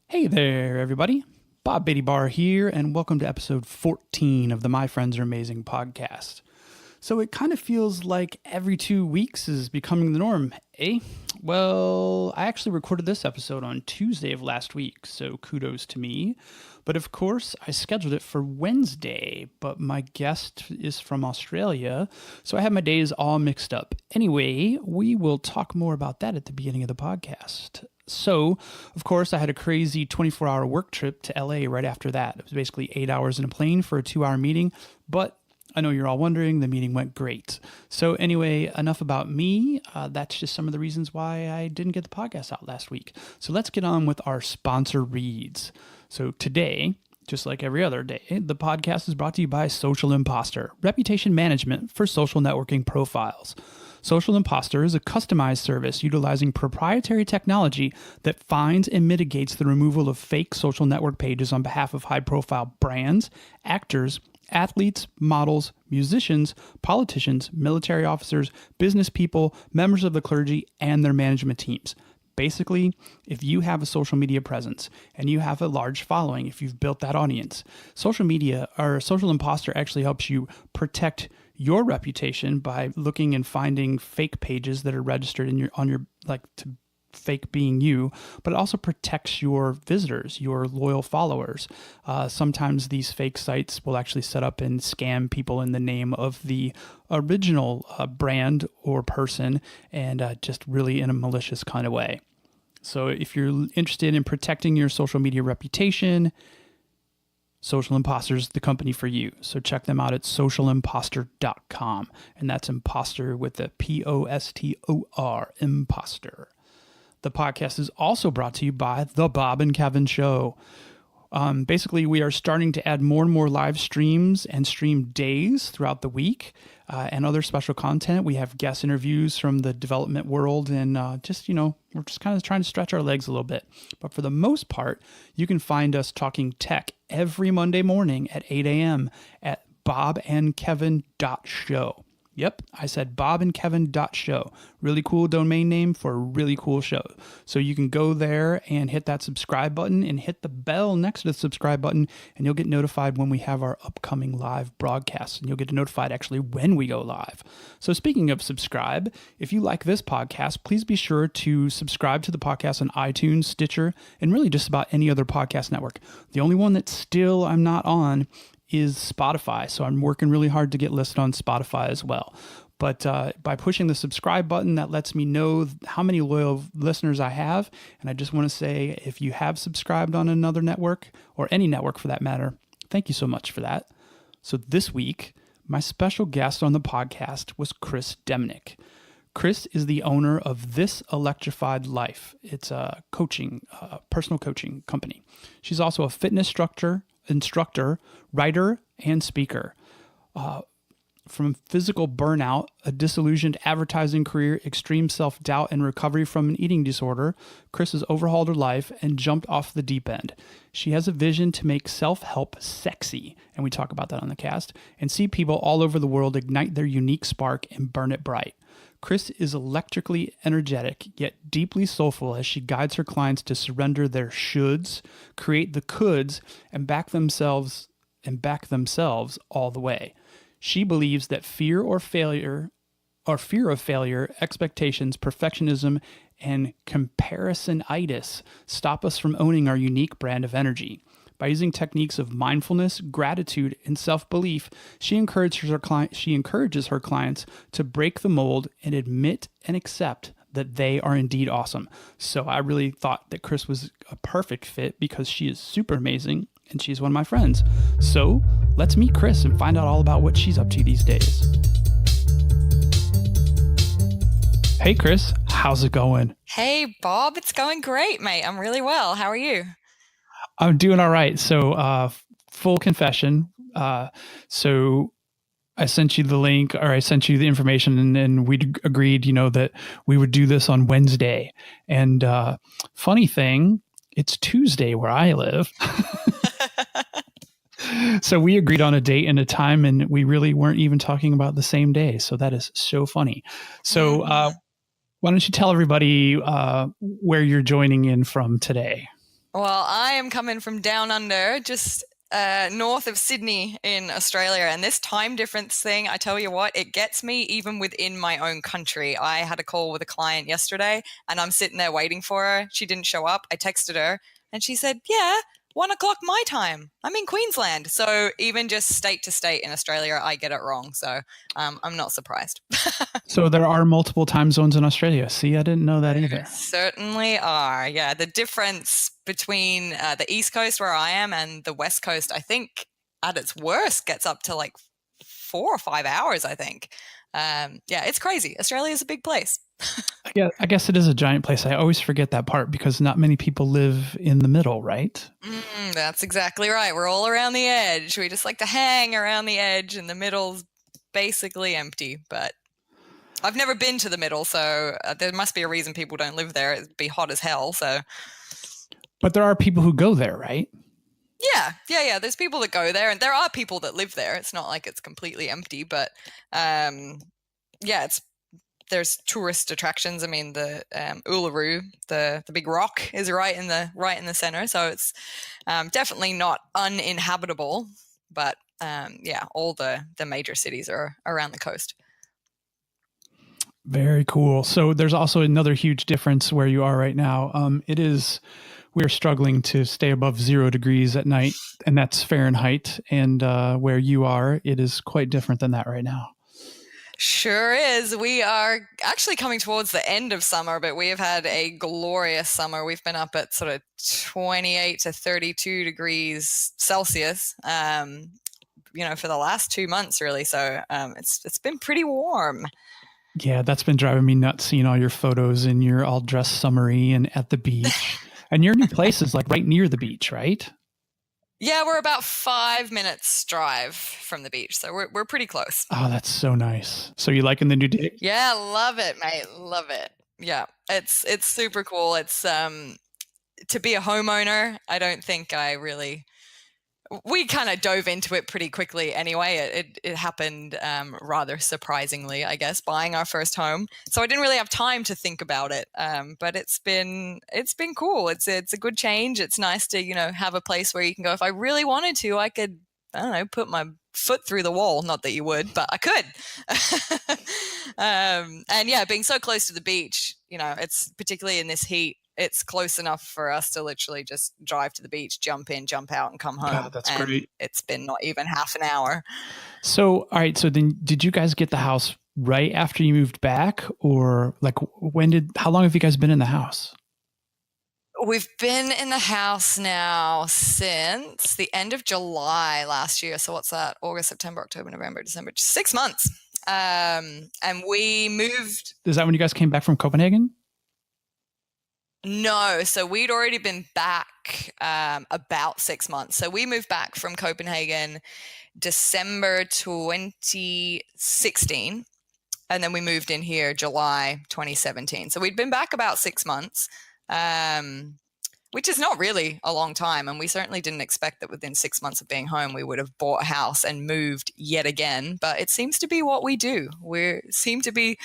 Hey there, everybody. Bob Beatty Bar here, and welcome to episode 14 of the My Friends Are Amazing podcast. So it kind of feels like every 2 weeks is becoming the norm, eh? Well, I actually recorded this episode on Tuesday of last week, so kudos to me. But of course, I scheduled it for Wednesday, but my guest is from Australia, so I have my days all mixed up. Anyway, we will talk more about that at the beginning of the podcast. So, of course, I had a crazy 24-hour work trip to LA right after that. It was basically 8 hours in a plane for a 2-hour meeting, but I know you're all wondering, the meeting went great. So anyway, enough about me. That's just some of the reasons why I didn't get the podcast out last week. So let's get on with our sponsor reads. So today, just like every other day, the podcast is brought to you by Social Imposter, reputation management for social networking profiles. Social Imposter is a customized service utilizing proprietary technology that finds and mitigates the removal of fake social network pages on behalf of high-profile brands, actors, athletes, models, musicians, politicians, military officers, business people, members of the clergy, and their management teams. Basically, if you have a social media presence and you have a large following, if you've built that audience, social media or Social Imposter actually helps you protect your reputation by looking and finding fake pages that are registered in to fake being you, but it also protects your visitors, your loyal followers. Sometimes these fake sites will actually set up and scam people in the name of the original brand or person, and just really in a malicious kind of way. So if you're interested in protecting your social media reputation, Social Imposter is the company for you. So check them out at socialimposter.com. And that's imposter with the P-O-S-T-O-R, imposter. The podcast is also brought to you by The Bob and Kevin Show. Basically, we are starting to add more and more live streams and stream days throughout the week and other special content. We have guest interviews from the development world and we're just kind of trying to stretch our legs a little bit. But for the most part, you can find us talking tech every Monday morning at 8 a.m. at bobandkevin.show. Yep, I said bobandkevin.show. Really cool domain name for a really cool show. So you can go there and hit that subscribe button and hit the bell next to the subscribe button, and you'll get notified when we have our upcoming live broadcasts, and you'll get notified actually when we go live. So speaking of subscribe, if you like this podcast, please be sure to subscribe to the podcast on iTunes, Stitcher, and really just about any other podcast network. The only one that still I'm not on is Spotify. So I'm working really hard to get listed on Spotify as well. But by pushing the subscribe button, that lets me know how many loyal listeners I have. And I just want to say, if you have subscribed on another network, or any network for that matter, thank you so much for that. So this week, my special guest on the podcast was Kris Deminick. Kris is the owner of This Electrified Life. It's a personal coaching company. She's also a fitness instructor, writer, and speaker. From physical burnout, a disillusioned advertising career, extreme self-doubt, and recovery from an eating disorder, Kris has overhauled her life and jumped off the deep end. She has a vision to make self-help sexy, and we talk about that on the cast, and see people all over the world ignite their unique spark and burn it bright. Kris is electrically energetic, yet deeply soulful as she guides her clients to surrender their shoulds, create the coulds, and back themselves all the way. She believes that fear of failure, expectations, perfectionism, and comparisonitis stop us from owning our unique brand of energy. By using techniques of mindfulness, gratitude, and self-belief, she encourages her clients to break the mold and admit and accept that they are indeed awesome. So I really thought that Kris was a perfect fit because she is super amazing and she's one of my friends. So let's meet Kris and find out all about what she's up to these days. Hey, Kris, how's it going? Hey, Bob, it's going great, mate. I'm really well. How are you? I'm doing all right. So full confession. So I sent you the link, or I sent you the information, and we agreed, that we would do this on Wednesday. And funny thing, it's Tuesday where I live. So we agreed on a date and a time, and we really weren't even talking about the same day. So that is so funny. So why don't you tell everybody where you're joining in from today? Well, I am coming from down under, just north of Sydney in Australia. And this time difference thing, I tell you what, it gets me even within my own country. I had a call with a client yesterday and I'm sitting there waiting for her. She didn't show up. I texted her and she said, yeah, 1 o'clock my time. I'm in Queensland. So even just state to state in Australia, I get it wrong. So I'm not surprised. So there are multiple time zones in Australia. See, I didn't know that either. Certainly are. Yeah, the difference between the East Coast where I am and the West Coast, I think at its worst gets up to like 4 or 5 hours, I think. Yeah, it's crazy. Australia is a big place. Yeah, I guess it is a giant place. I always forget that part because not many people live in the middle, right? That's exactly right. We're all around the edge. We just like to hang around the edge, and the middle's basically empty. But I've never been to the middle, so there must be a reason people don't live there. It'd be hot as hell. So, but there are people who go there, right? Yeah. There's people that go there, and there are people that live there. It's not like it's completely empty, but there's tourist attractions. I mean, the Uluru, the big rock, is right in the center, so it's definitely not uninhabitable. But all the major cities are around the coast. Very cool. So there's also another huge difference where you are right now. We're struggling to stay above 0 degrees at night, and that's Fahrenheit. And where you are, it is quite different than that right now. Sure is. We are actually coming towards the end of summer, but we have had a glorious summer. We've been up at sort of 28 to 32 degrees Celsius, for the last 2 months, really. So it's been pretty warm. Yeah, that's been driving me nuts, seeing all your photos and you're all dressed summery and at the beach. And your new place is like right near the beach, right? Yeah, we're about 5 minutes drive from the beach, so we're pretty close. Oh, that's so nice. So you liking the new dig? Yeah, love it, mate. Love it. Yeah, it's super cool. It's to be a homeowner, I don't think we kind of dove into it pretty quickly anyway. It happened rather surprisingly, I guess, buying our first home. So I didn't really have time to think about it. But it's been cool. It's a good change. It's nice to, have a place where you can go. If I really wanted to, I could, I don't know, put my foot through the wall. Not that you would, but I could. And yeah, being so close to the beach, it's particularly in this heat, it's close enough for us to literally just drive to the beach, jump in, jump out, and come home. God, that's great. It's been not even half an hour. So, all right. So then did you guys get the house right after you moved back, or like how long have you guys been in the house? We've been in the house now since the end of July last year. So what's that? August, September, October, November, December, 6 months. And we moved. Is that when you guys came back from Copenhagen? No, so we'd already been back about 6 months. So we moved back from Copenhagen December 2016, and then we moved in here July 2017. So we'd been back about 6 months, which is not really a long time. And we certainly didn't expect that within 6 months of being home, we would have bought a house and moved yet again. But it seems to be what we do. We seem to be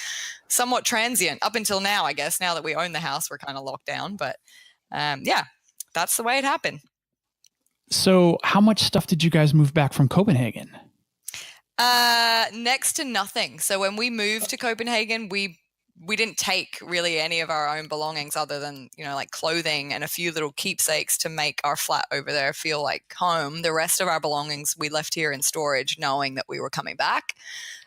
somewhat transient up until now, I guess. Now that we own the house, we're kind of locked down. But that's the way it happened. So how much stuff did you guys move back from Copenhagen? Next to nothing. So when we moved to Copenhagen, we didn't take really any of our own belongings other than, like clothing and a few little keepsakes to make our flat over there feel like home. The rest of our belongings we left here in storage, knowing that we were coming back.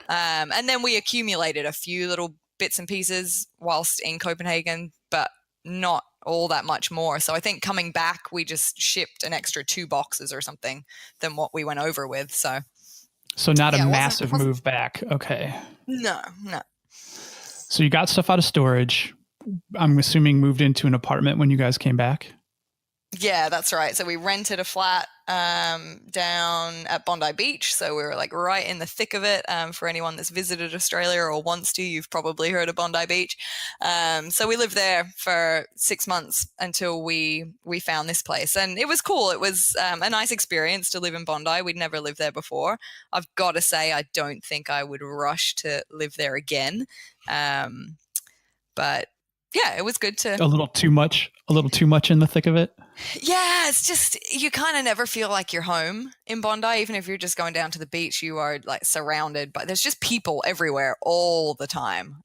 And then we accumulated a few little bits and pieces whilst in Copenhagen, but not all that much more. So I think coming back, we just shipped an extra 2 boxes or something than what we went over with. So not a massive move back. Okay. No. So you got stuff out of storage. I'm assuming moved into an apartment when you guys came back? Yeah, that's right. So we rented a flat down at Bondi Beach. So we were like right in the thick of it. For anyone that's visited Australia or wants to, you've probably heard of Bondi Beach. So we lived there for 6 months until we found this place. And it was cool. It was a nice experience to live in Bondi. We'd never lived there before. I've got to say, I don't think I would rush to live there again. But yeah, it was good to... A little too much a little too much in the thick of it? Yeah, it's just, you kind of never feel like you're home in Bondi. Even if you're just going down to the beach, you are like surrounded by, there's just people everywhere all the time.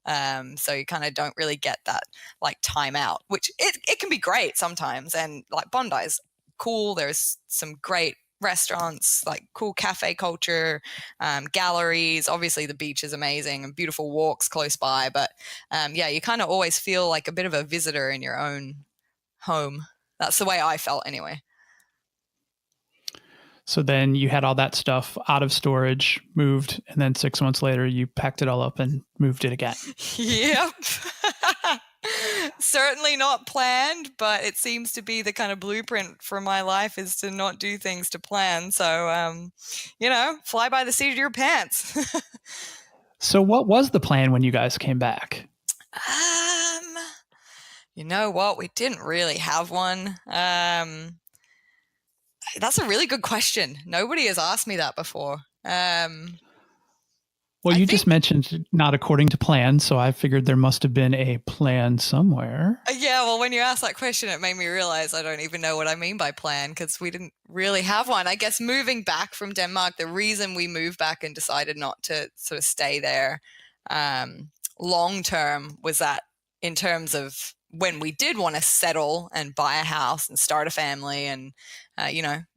So you kind of don't really get that like time out, which it can be great sometimes. And like Bondi's cool. There's some great restaurants, like cool cafe culture, galleries. Obviously the beach is amazing and beautiful walks close by. But yeah, you kind of always feel like a bit of a visitor in your own home. That's the way I felt anyway. So then you had all that stuff out of storage, moved, and then 6 months later you packed it all up and moved it again. Yep. Certainly not planned, but it seems to be the kind of blueprint for my life, is to not do things to plan. So, fly by the seat of your pants. So what was the plan when you guys came back? You know what? We didn't really have one. That's a really good question. Nobody has asked me that before. Well, you just mentioned not according to plan, so I figured there must have been a plan somewhere. Yeah, well, when you asked that question, it made me realize I don't even know what I mean by plan, because we didn't really have one. I guess moving back from Denmark, the reason we moved back and decided not to sort of stay there long term was that, in terms of when we did want to settle and buy a house and start a family and,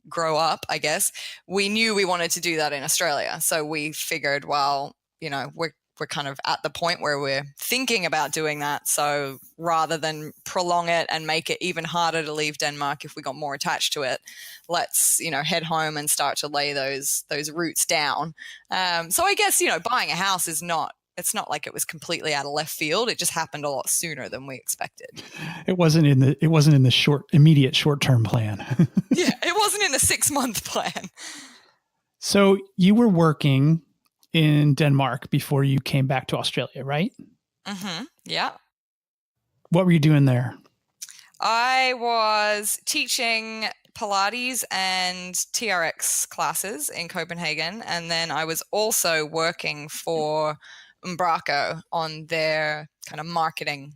grow up, I guess, we knew we wanted to do that in Australia. So we figured, well, we're kind of at the point where we're thinking about doing that. So rather than prolong it and make it even harder to leave Denmark if we got more attached to it, let's, head home and start to lay those roots down. So I guess, buying a house it's not like it was completely out of left field. It just happened a lot sooner than we expected. It wasn't in the immediate short-term plan. Yeah, it wasn't in the 6-month plan. So you were working in Denmark before you came back to Australia, right? Mm-hmm. Yeah. What were you doing there? I was teaching Pilates and TRX classes in Copenhagen. And then I was also working for Umbraco on their kind of marketing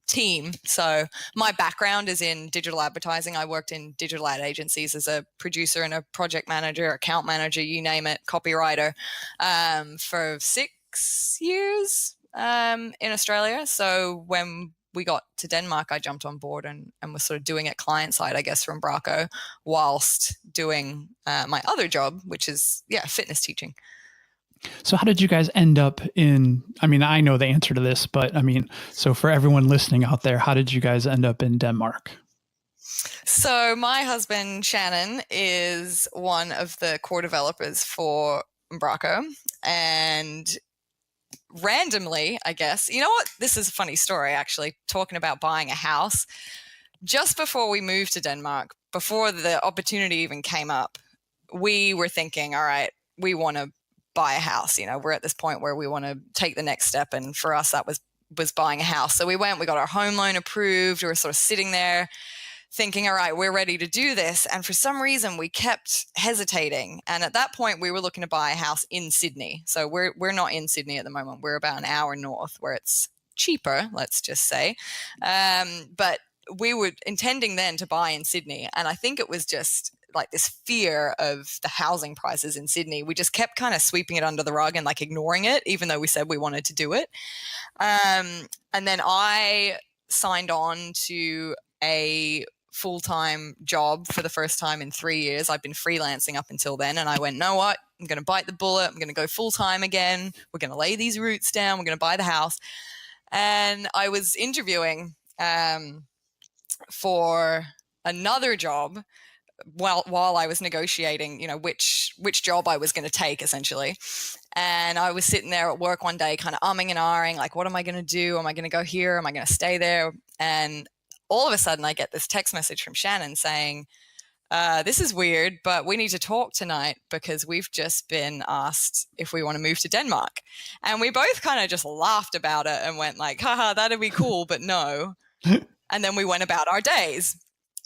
team. So my background is in digital advertising. I worked in digital ad agencies as a producer and a project manager, account manager, you name it, copywriter, for 6 years in Australia. So when we got to Denmark, I jumped on board and was sort of doing it client side, I guess, from Braco, whilst doing my other job, which is, fitness teaching. So how did you guys end up I know the answer to this, but so for everyone listening out there, how did you guys end up in Denmark? So my husband, Shannon, is one of the core developers for Braco, and randomly, I guess, you know what? This is a funny story, actually, talking about buying a house. Just before we moved to Denmark, before the opportunity even came up, we were thinking, all right, we want to buy a house. We're at this point where we want to take the next step. And for us, that was buying a house. So we got our home loan approved. We were sort of sitting there thinking, all right, we're ready to do this. And for some reason, we kept hesitating. And at that point, we were looking to buy a house in Sydney. So we're not in Sydney at the moment. We're about an hour north, where it's cheaper, let's just say. But we were intending then to buy in Sydney. And I think it was just like this fear of the housing prices in Sydney. We just kept kind of sweeping it under the rug and like ignoring it, even though we said we wanted to do it. And then I signed on to a full-time job for the first time in 3 years. I've been freelancing up until then. And I went, know what? I'm going to bite the bullet. I'm going to go full-time again. We're going to lay these roots down. We're going to buy the house. And I was interviewing for another job while I was negotiating, which job I was going to take, essentially. And I was sitting there at work one day kind of umming and ahhing, like, what am I going to do? Am I going to go here? Am I going to stay there? And all of a sudden I get this text message from Shannon saying, this is weird, but we need to talk tonight because we've just been asked if we want to move to Denmark. And we both kind of just laughed about it and went like, haha, that'd be cool, but no. And then we went about our days.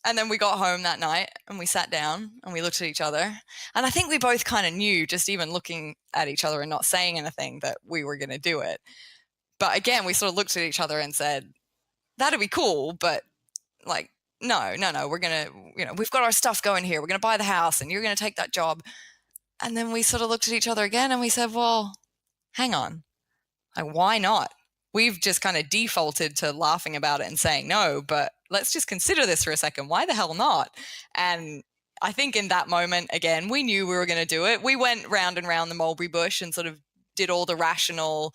And then we got home that night and we sat down and we looked at each other. And I think we both kind of knew, just even looking at each other and not saying anything, that we were going to do it. But again, we sort of looked at each other and said, that'd be cool, but like, no, we're going to, we've got our stuff going here. We're going to buy the house and you're going to take that job. And then we sort of looked at each other again and we said, well, hang on, like, why not? We've just kind of defaulted to laughing about it and saying no, but let's just consider this for a second. Why the hell not? And I think in that moment, again, we knew we were going to do it. We went round and round the mulberry bush and sort of did all the rational,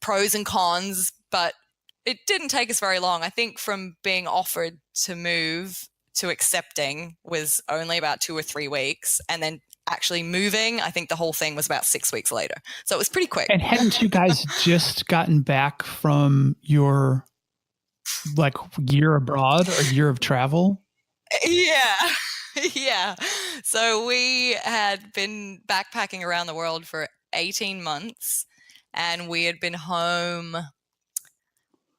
pros and cons, but it didn't take us very long. I think from being offered to move to accepting was only about 2 or 3 weeks. And then actually moving, I think the whole thing was about 6 weeks later. So it was pretty quick. And hadn't you guys just gotten back from your year abroad or year of travel? Yeah. Yeah. So we had been backpacking around the world for 18 months and we had been home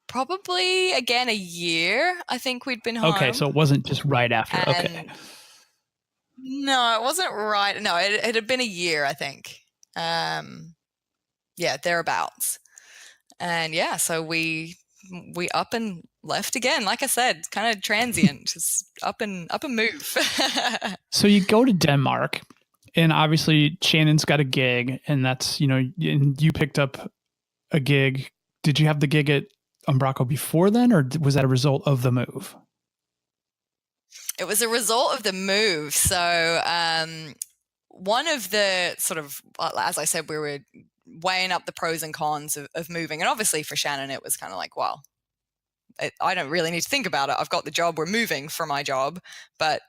probably, again, a year. I think we'd been home. Okay, so it wasn't just right after. Okay. No, it wasn't right. No, it had been a year, I think. Yeah, thereabouts. And yeah, so we up and left again. Like I said, kind of transient, just up and move. So you go to Denmark, and obviously Shannon's got a gig, and that's, and you picked up a gig. Did you have the gig at Umbraco before then, or was that a result of the move? It was a result of the move. So one of the sort of, as I said, we were weighing up the pros and cons of moving. And obviously for Shannon, it was kind of like, well, I don't really need to think about it. I've got the job. We're moving for my job. But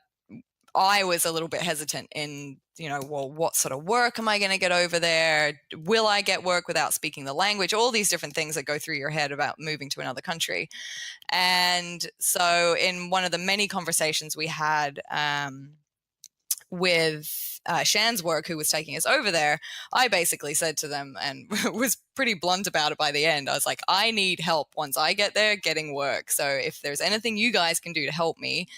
I was a little bit hesitant in, well, what sort of work am I going to get over there? Will I get work without speaking the language? All these different things that go through your head about moving to another country. And so in one of the many conversations we had with Shan's work, who was taking us over there, I basically said to them, and was pretty blunt about it by the end, I was like, I need help once I get there getting work. So if there's anything you guys can do to help me,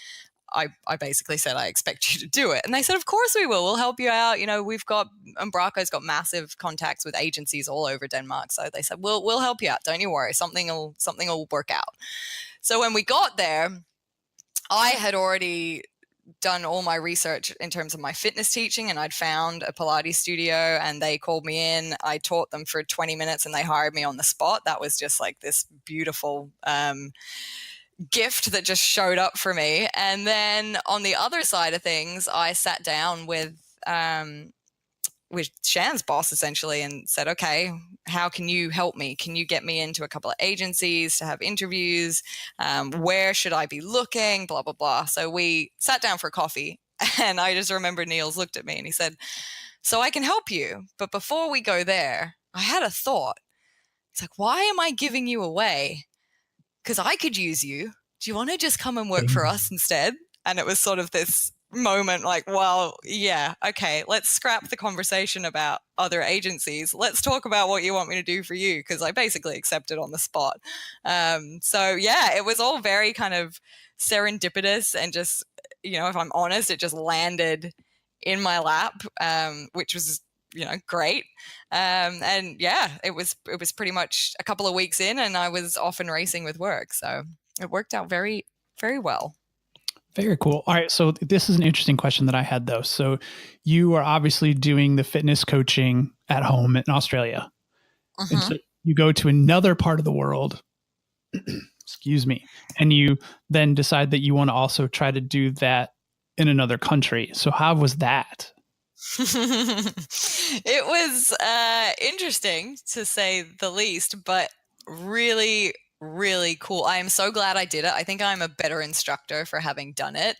I basically said, I expect you to do it. And they said, of course we will. We'll help you out. We've got, Umbraco's got massive contacts with agencies all over Denmark. So they said, we'll help you out. Don't you worry. Something will work out. So when we got there, I had already done all my research in terms of my fitness teaching, and I'd found a Pilates studio and they called me in. I taught them for 20 minutes and they hired me on the spot. That was just like this beautiful, gift that just showed up for me. And then on the other side of things, I sat down with Shan's boss essentially and said, okay, how can you help me? Can you get me into a couple of agencies to have interviews? Where should I be looking? Blah, blah, blah. So we sat down for coffee and I just remember Niels looked at me and he said, so I can help you, but before we go there, I had a thought. It's like, why am I giving you away? Because I could use you. Do you want to just come and work for us instead? And it was sort of this moment like, well, yeah, okay, let's scrap the conversation about other agencies. Let's talk about what you want me to do for you, because I basically accepted on the spot. So yeah, it was all very kind of serendipitous and just, if I'm honest, it just landed in my lap, which was great. And yeah, it was pretty much a couple of weeks in and I was off and racing with work. So it worked out very, very well. Very cool. All right. So this is an interesting question that I had though. So you are obviously doing the fitness coaching at home in Australia. Mm-hmm. And so you go to another part of the world, excuse me, and you then decide that you want to also try to do that in another country. So how was that? It was interesting to say the least, but really, really cool. I am so glad I did it. I think I'm a better instructor for having done it.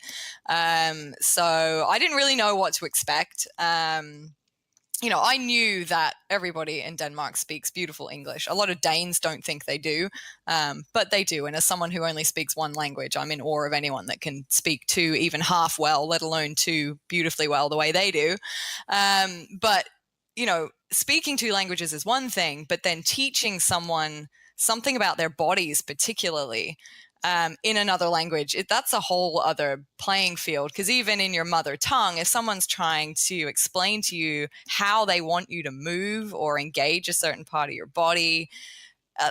So I didn't really know what to expect. I knew that everybody in Denmark speaks beautiful English. A lot of Danes don't think they do, but they do. And as someone who only speaks one language, I'm in awe of anyone that can speak two even half well, let alone two beautifully well the way they do. But, speaking two languages is one thing, but then teaching someone something about their bodies particularly in another language, that's a whole other playing field. Because even in your mother tongue, if someone's trying to explain to you how they want you to move or engage a certain part of your body,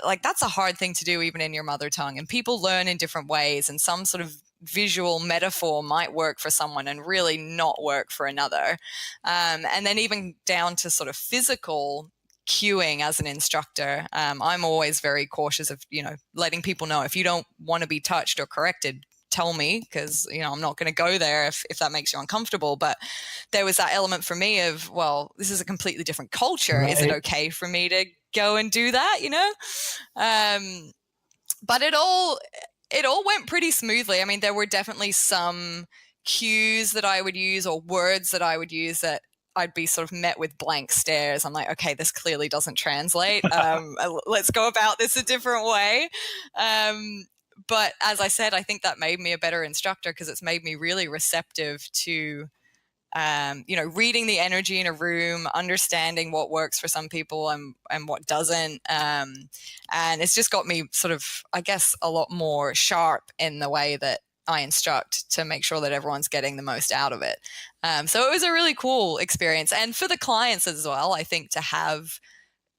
like that's a hard thing to do even in your mother tongue, and people learn in different ways, and some sort of visual metaphor might work for someone and really not work for another. And then even down to sort of physical cueing as an instructor, I'm always very cautious of, letting people know if you don't want to be touched or corrected, tell me, because I'm not going to go there if that makes you uncomfortable. But there was that element for me of, well, this is a completely different culture. Right. Is it okay for me to go and do that? But it all went pretty smoothly. I mean, there were definitely some cues that I would use or words that I would use that I'd be sort of met with blank stares. I'm like, okay, this clearly doesn't translate. Let's go about this a different way. But as I said, I think that made me a better instructor because it's made me really receptive to, reading the energy in a room, understanding what works for some people and what doesn't. And it's just got me sort of, I guess, a lot more sharp in the way that I instruct to make sure that everyone's getting the most out of it. So it was a really cool experience. And for the clients as well, I think to have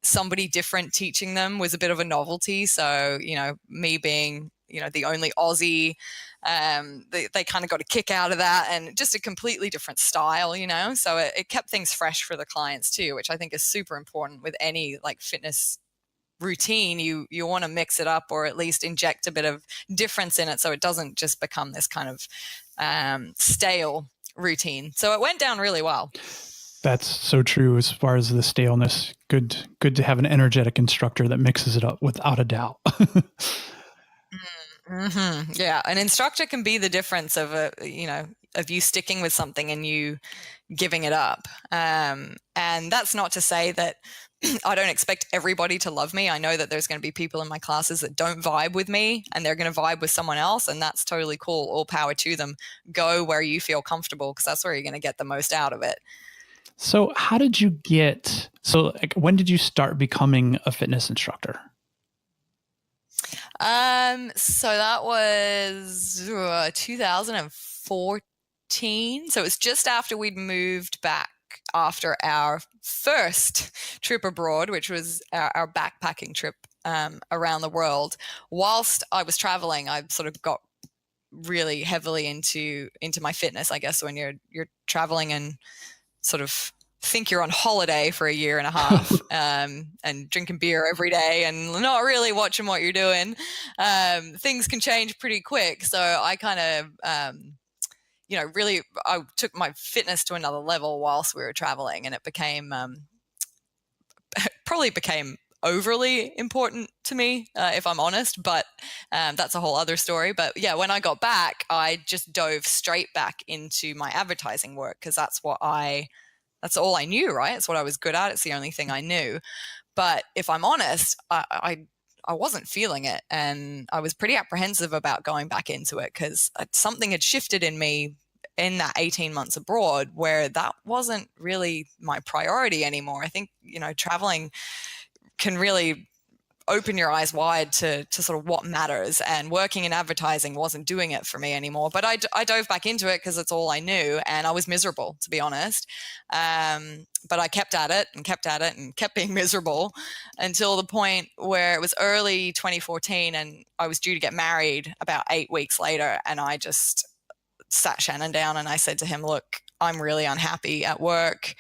somebody different teaching them was a bit of a novelty. So, me being, the only Aussie, they kind of got a kick out of that, and just a completely different style, so it kept things fresh for the clients too, which I think is super important with any like fitness routine. You want to mix it up or at least inject a bit of difference in it so it doesn't just become this kind of stale routine. So it went down really well. That's so true as far as the staleness. Good to have an energetic instructor that mixes it up without a doubt. Mm-hmm. Yeah, an instructor can be the difference of of you sticking with something and you giving it up. And that's not to say that I don't expect everybody to love me. I know that there's going to be people in my classes that don't vibe with me and they're going to vibe with someone else, and that's totally cool. All power to them. Go where you feel comfortable because that's where you're going to get the most out of it. So how did you when did you start becoming a fitness instructor? So that was 2014. So it was just after we'd moved back after our first trip abroad, which was our backpacking trip around the world. Whilst I was traveling, I sort of got really heavily into my fitness, I guess, when you're traveling and sort of think you're on holiday for a year and a half and drinking beer every day and not really watching what you're doing. Things can change pretty quick. So I kind of, really, I took my fitness to another level whilst we were traveling, and it became, probably became overly important to me, if I'm honest, but that's a whole other story. But yeah, when I got back, I just dove straight back into my advertising work because that's all I knew, right? It's what I was good at. It's the only thing I knew. But if I'm honest, I wasn't feeling it, and I was pretty apprehensive about going back into it because something had shifted in me in that 18 months abroad where that wasn't really my priority anymore. I think, traveling can really open your eyes wide to sort of what matters, and working in advertising wasn't doing it for me anymore. But I dove back into it because it's all I knew, and I was miserable, to be honest. But I kept at it and kept being miserable until the point where it was early 2014 and I was due to get married about 8 weeks later. And I just sat Shannon down and I said to him, look, I'm really unhappy at work.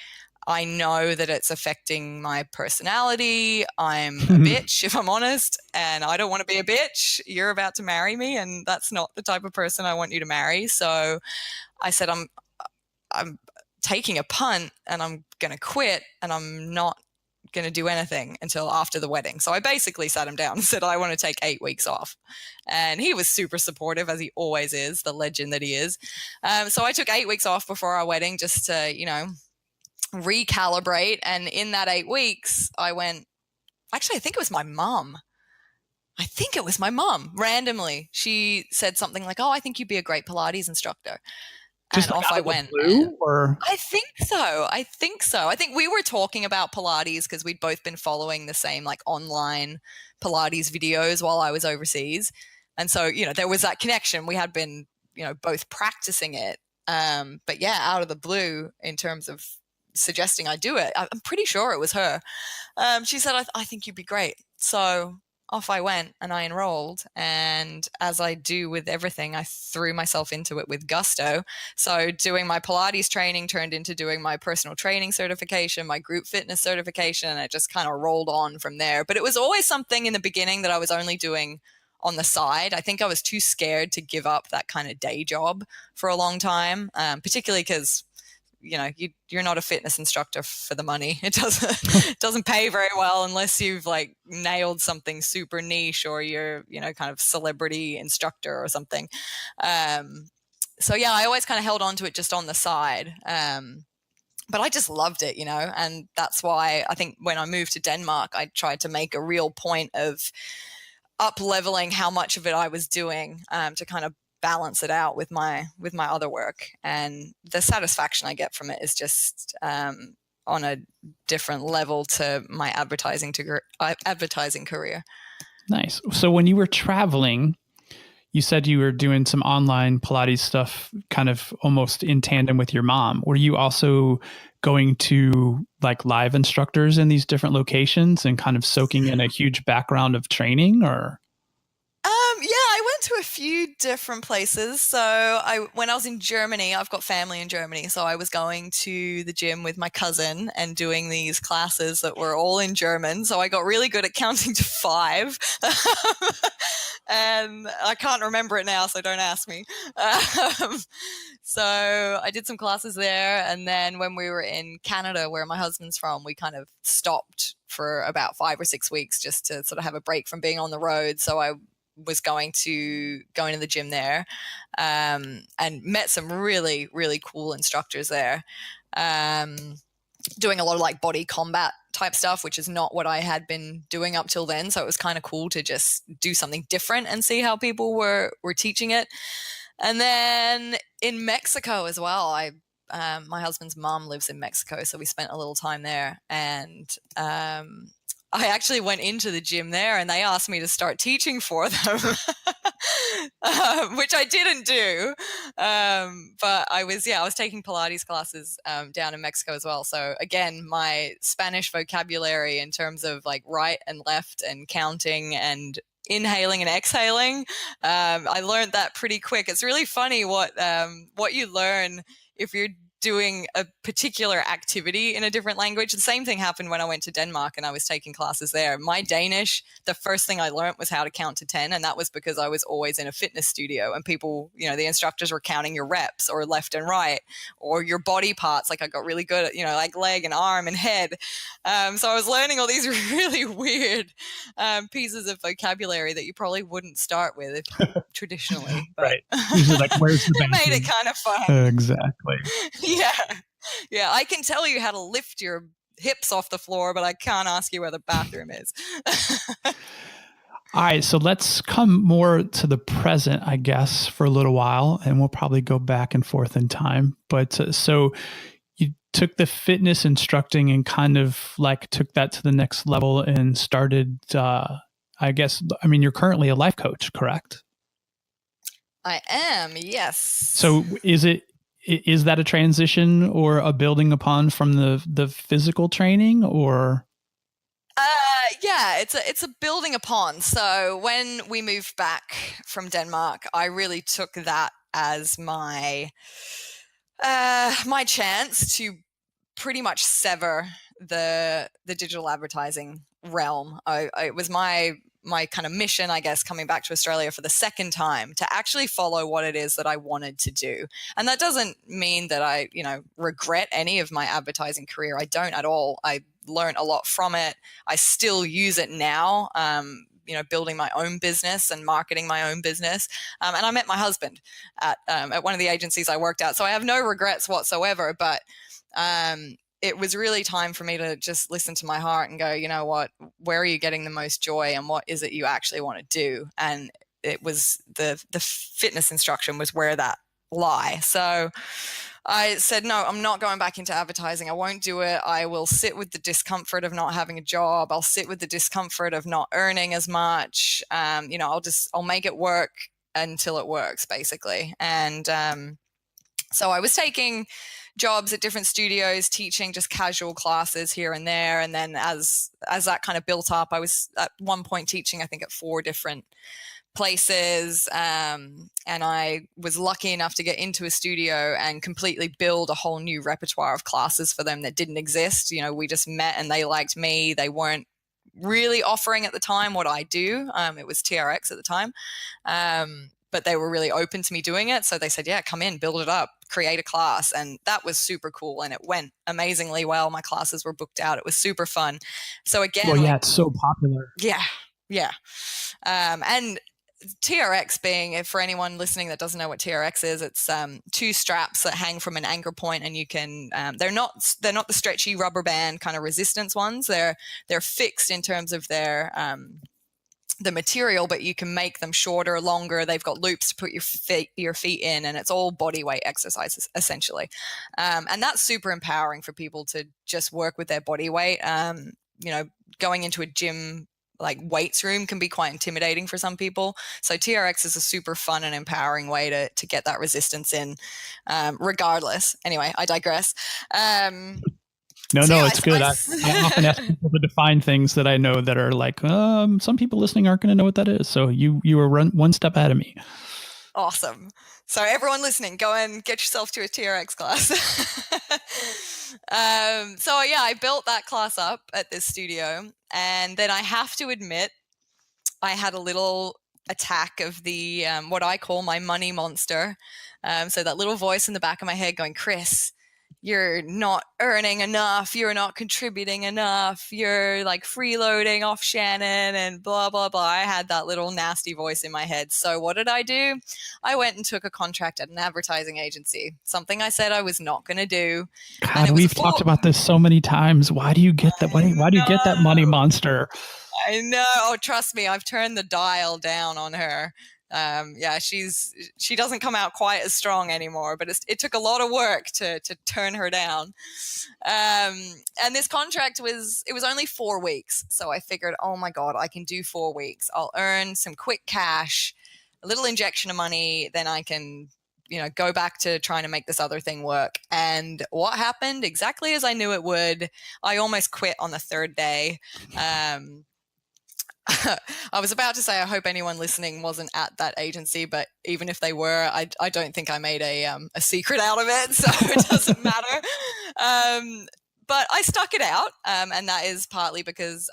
I know that it's affecting my personality. I'm a bitch, if I'm honest, and I don't want to be a bitch. You're about to marry me, and that's not the type of person I want you to marry. So I said, I'm taking a punt and I'm going to quit, and I'm not going to do anything until after the wedding. So I basically sat him down and said, I want to take 8 weeks off. And he was super supportive, as he always is, the legend that he is. So I took 8 weeks off before our wedding just to, recalibrate. And in that 8 weeks, I went, actually, I think it was my mom. Randomly. She said something like, oh, I think you'd be a great Pilates instructor. Just and like off I went. Blue, or? I think so. I think we were talking about Pilates because we'd both been following the same like online Pilates videos while I was overseas. And so, there was that connection. We had been, both practicing it. But yeah, out of the blue in terms of suggesting I do it, I'm pretty sure it was her. She said, I think you'd be great. So off I went and I enrolled. And as I do with everything, I threw myself into it with gusto. So doing my Pilates training turned into doing my personal training certification, my group fitness certification, and it just kind of rolled on from there. But it was always something in the beginning that I was only doing on the side. I think I was too scared to give up that kind of day job for a long time, particularly because you're not a fitness instructor for the money. It doesn't pay very well unless you've like nailed something super niche or you're kind of celebrity instructor or something. So yeah, I always kind of held on to it just on the side. But I just loved it, and that's why I think when I moved to Denmark, I tried to make a real point of up-leveling how much of it I was doing to kind of balance it out with my other work. And the satisfaction I get from it is just on a different level to my advertising career. Nice. So when you were traveling, you said you were doing some online Pilates stuff kind of almost in tandem with your mom. Were you also going to like live instructors in these different locations and kind of soaking in a huge background of training, or? Yeah, I went to a few different places. So when I was in Germany, I've got family in Germany. So I was going to the gym with my cousin and doing these classes that were all in German. So I got really good at counting to 5. And I can't remember it now, so don't ask me. So I did some classes there. And then when we were in Canada, where my husband's from, we kind of stopped for about 5 or 6 weeks just to sort of have a break from being on the road. So I was going to the gym there and met some really, really cool instructors there, doing a lot of like body combat type stuff, which is not what I had been doing up till then. So it was kind of cool to just do something different and see how people were teaching it. And then in Mexico as well, my husband's mom lives in Mexico, so we spent a little time there. And I actually went into the gym there and they asked me to start teaching for them, which I didn't do. But I was taking Pilates classes down in Mexico as well. So again, my Spanish vocabulary in terms of like right and left and counting and inhaling and exhaling, I learned that pretty quick. It's really funny what you learn if you're doing a particular activity in a different language. The same thing happened when I went to Denmark and I was taking classes there. My Danish, the first thing I learned was how to count to 10. And that was because I was always in a fitness studio and people, the instructors were counting your reps or left and right or your body parts. Like I got really good at, like leg and arm and head. So I was learning all these really weird pieces of vocabulary that you probably wouldn't start with traditionally. But right. Usually like, where's the it made it kind of fun. Exactly. Yeah. I can tell you how to lift your hips off the floor, but I can't ask you where the bathroom is. All right. So let's come more to the present, I guess, for a little while, and we'll probably go back and forth in time. But so you took the fitness instructing and kind of like took that to the next level and started, you're currently a life coach, correct? I am, yes. So is that a transition or a building upon from the physical training, or? Yeah, it's a building upon. So when we moved back from Denmark, I really took that as my my chance to pretty much sever the digital advertising realm. It was my kind of mission, I guess, coming back to Australia for the second time to actually follow what it is that I wanted to do. And that doesn't mean that I, regret any of my advertising career. I don't at all. I learned a lot from it. I still use it now, building my own business and marketing my own business. And I met my husband at one of the agencies I worked at. So I have no regrets whatsoever, but it was really time for me to just listen to my heart and go, you know what, where are you getting the most joy and what is it you actually want to do? And it was the fitness instruction was where that lie. So I said, no, I'm not going back into advertising. I won't do it. I will sit with the discomfort of not having a job. I'll sit with the discomfort of not earning as much. I'll make it work until it works, basically. And so I was taking jobs at different studios, teaching just casual classes here and there. And then as that kind of built up, I was at one point teaching, I think, at 4 different places. And I was lucky enough to get into a studio and completely build a whole new repertoire of classes for them that didn't exist. You know, we just met and they liked me. They weren't really offering at the time what I do. It was TRX at the time. But they were really open to me doing it. So they said, yeah, come in, build it up, create a class. And that was super cool. And it went amazingly well. My classes were booked out. It was super fun. So again, well, yeah, it's so popular. Yeah. Yeah. And TRX being, for anyone listening that doesn't know what TRX is, it's 2 straps that hang from an anchor point, and you can they're not the stretchy rubber band kind of resistance ones. They're fixed in terms of their the material, but you can make them shorter, longer. They've got loops to put your feet in, and it's all body weight exercises essentially. And that's super empowering for people to just work with their body weight. You know, going into a gym like weights room can be quite intimidating for some people. So TRX is a super fun and empowering way to get that resistance in, regardless. Anyway, I digress. No, it's good. I often ask people to define things that I know that are like, some people listening aren't going to know what that is. So you were one step ahead of me. Awesome. So everyone listening, go and get yourself to a TRX class. So yeah, I built that class up at this studio, and then I have to admit, I had a little attack of the what I call my money monster. So that little voice in the back of my head going, Kris, you're not earning enough, you're not contributing enough, you're like freeloading off Shannon and blah, blah, blah. I had that little nasty voice in my head. So what did I do? I went and took a contract at an advertising agency, something I said I was not going to do. God, we've talked about this so many times. Why do you get that? Why do you get that money monster? I know. Oh, trust me, I've turned the dial down on her. Yeah, she doesn't come out quite as strong anymore, but it took a lot of work to turn her down. And this contract was only 4 weeks. So I figured, oh my God, I can do 4 weeks. I'll earn some quick cash, a little injection of money. Then I can, go back to trying to make this other thing work. And what happened exactly as I knew it would, I almost quit on the 3rd day. I was about to say, I hope anyone listening wasn't at that agency, but even if they were, I don't think I made a secret out of it, so it doesn't matter. But I stuck it out, and that is partly because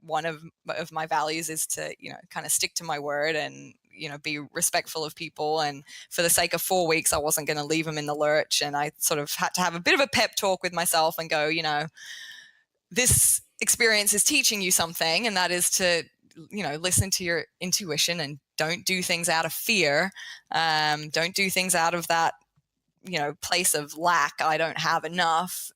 one of my values is to, kind of stick to my word and, be respectful of people. And for the sake of 4 weeks, I wasn't going to leave them in the lurch. And I sort of had to have a bit of a pep talk with myself and go, this experience is teaching you something, and that is to, listen to your intuition and don't do things out of fear. Don't do things out of that, place of lack. I don't have enough,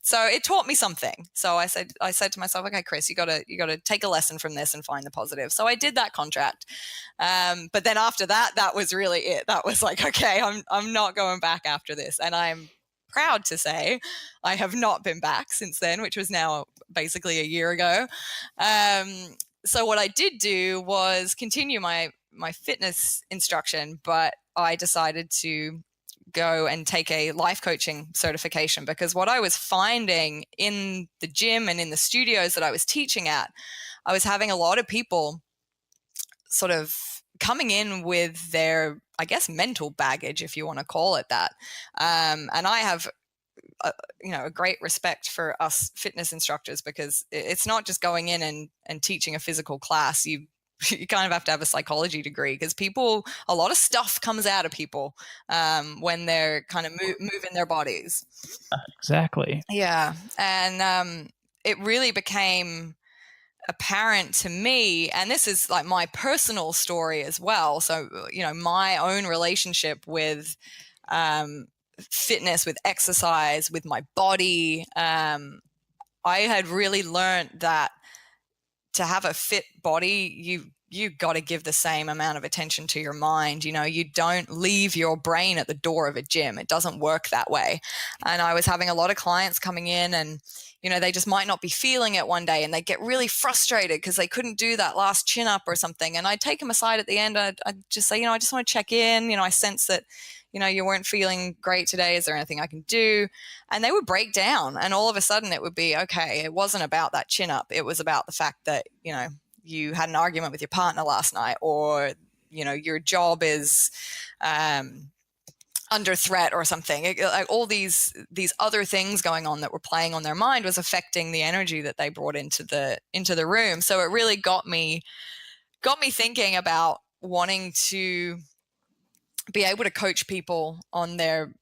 so it taught me something. So I said to myself, okay, Kris, you gotta take a lesson from this and find the positive. So I did that contract. But then after that was really it. That was like, okay, I'm not going back after this. And I'm proud to say I have not been back since then, which was now basically a year ago. So what I did do was continue my fitness instruction, but I decided to go and take a life coaching certification, because what I was finding in the gym and in the studios that I was teaching at, I was having a lot of people sort of coming in with their, I guess, mental baggage, if you want to call it that. And I have, a great respect for us fitness instructors, because it's not just going in and teaching a physical class. You kind of have to have a psychology degree, because a lot of stuff comes out of people when they're kind of moving their bodies. Exactly. Yeah. And it really became apparent to me, and this is like my personal story as well. So, my own relationship with fitness, with exercise, with my body, I had really learned that to have a fit body, you got to give the same amount of attention to your mind. You don't leave your brain at the door of a gym. It doesn't work that way. And I was having a lot of clients coming in, and they just might not be feeling it one day, and they get really frustrated because they couldn't do that last chin up or something. And I'd take them aside at the end. I'd just say, I just want to check in. I sense that, you weren't feeling great today. Is there anything I can do? And they would break down, and all of a sudden it would be, okay, it wasn't about that chin up. It was about the fact that, you had an argument with your partner last night, or, your job is under threat or something. Like all these other things going on that were playing on their mind was affecting the energy that they brought into the room. So it really got me thinking about wanting to be able to coach people on their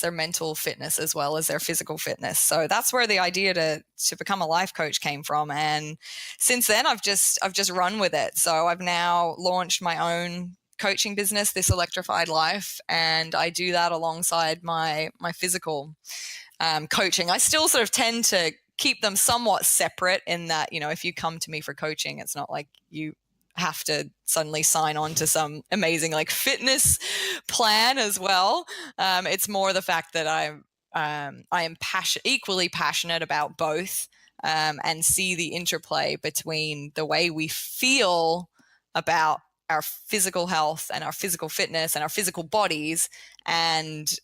mental fitness as well as their physical fitness. So that's where the idea to become a life coach came from. And since then I've just run with it. So I've now launched my own coaching business, this Electrified Life, and I do that alongside my physical coaching. I still sort of tend to keep them somewhat separate in that, if you come to me for coaching, it's not like you have to suddenly sign on to some amazing like fitness plan as well. It's more the fact that I am equally passionate about both, and see the interplay between the way we feel about our physical health and our physical fitness and our physical bodies, and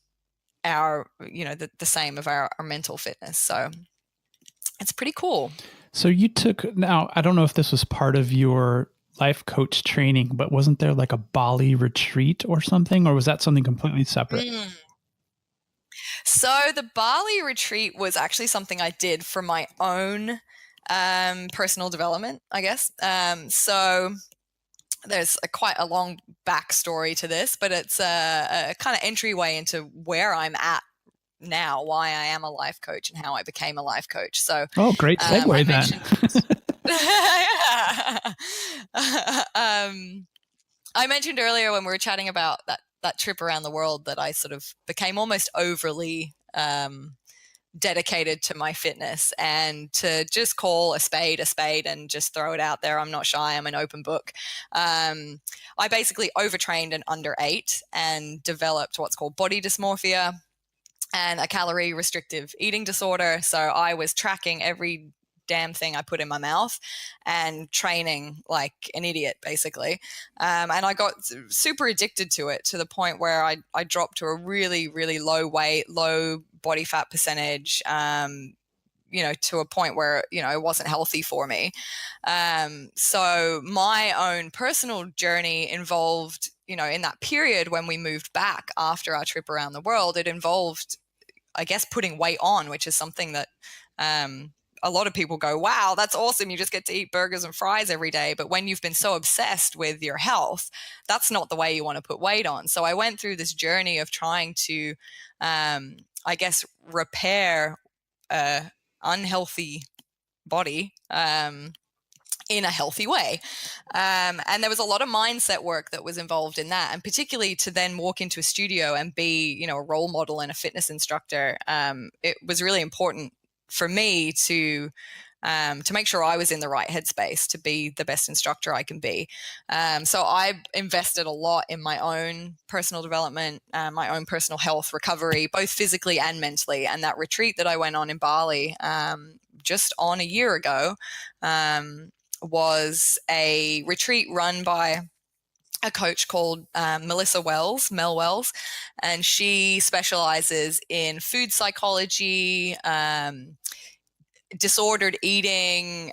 our, the same of our mental fitness. So it's pretty cool. So now I don't know if this was part of your life coach training, but wasn't there like a Bali retreat or something, or was that something completely separate? So the Bali retreat was actually something I did for my own personal development, I guess. So there's quite a long backstory to this, but it's a kind of entryway into where I'm at now, why I am a life coach and how I became a life coach. So, great segue I mentioned earlier when we were chatting about that trip around the world that I sort of became almost overly dedicated to my fitness, and to just call a spade and just throw it out there. I'm not shy. I'm an open book. I basically overtrained and underate and developed what's called body dysmorphia and a calorie restrictive eating disorder. So I was tracking every damn thing I put in my mouth and training like an idiot, basically. And I got super addicted to it, to the point where I dropped to a really, really low weight, low body fat percentage, to a point where, it wasn't healthy for me. So my own personal journey involved, in that period when we moved back after our trip around the world, it involved, I guess, putting weight on, which is something that a lot of people go, wow, that's awesome. You just get to eat burgers and fries every day. But when you've been so obsessed with your health, that's not the way you want to put weight on. So I went through this journey of trying to, I guess, repair an unhealthy body in a healthy way. And there was a lot of mindset work that was involved in that. And particularly to then walk into a studio and be, a role model and a fitness instructor, it was really important for me to make sure I was in the right headspace to be the best instructor I can be. So I invested a lot in my own personal development, my own personal health recovery, both physically and mentally. And that retreat that I went on in Bali just on a year ago was a retreat run by a coach called Mel Wells, and she specializes in food psychology, disordered eating,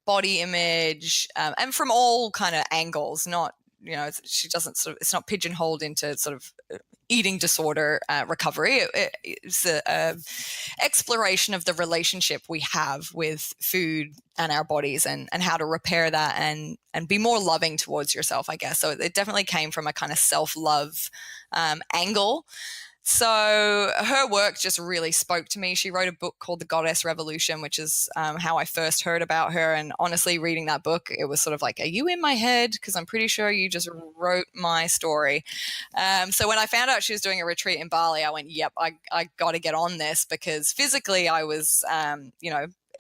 body image, and from all kind of angles. Not, she doesn't it's not pigeonholed into sort of eating disorder recovery. It's a exploration of the relationship we have with food and our bodies, and how to repair that and be more loving towards yourself, I guess. So it definitely came from a kind of self-love angle. So her work just really spoke to me. She wrote a book called The Goddess Revolution, which is how I first heard about her. And honestly, reading that book, it was sort of like, are you in my head? Because I'm pretty sure you just wrote my story. So when I found out she was doing a retreat in Bali, I went, yep, I got to get on this, because physically I was,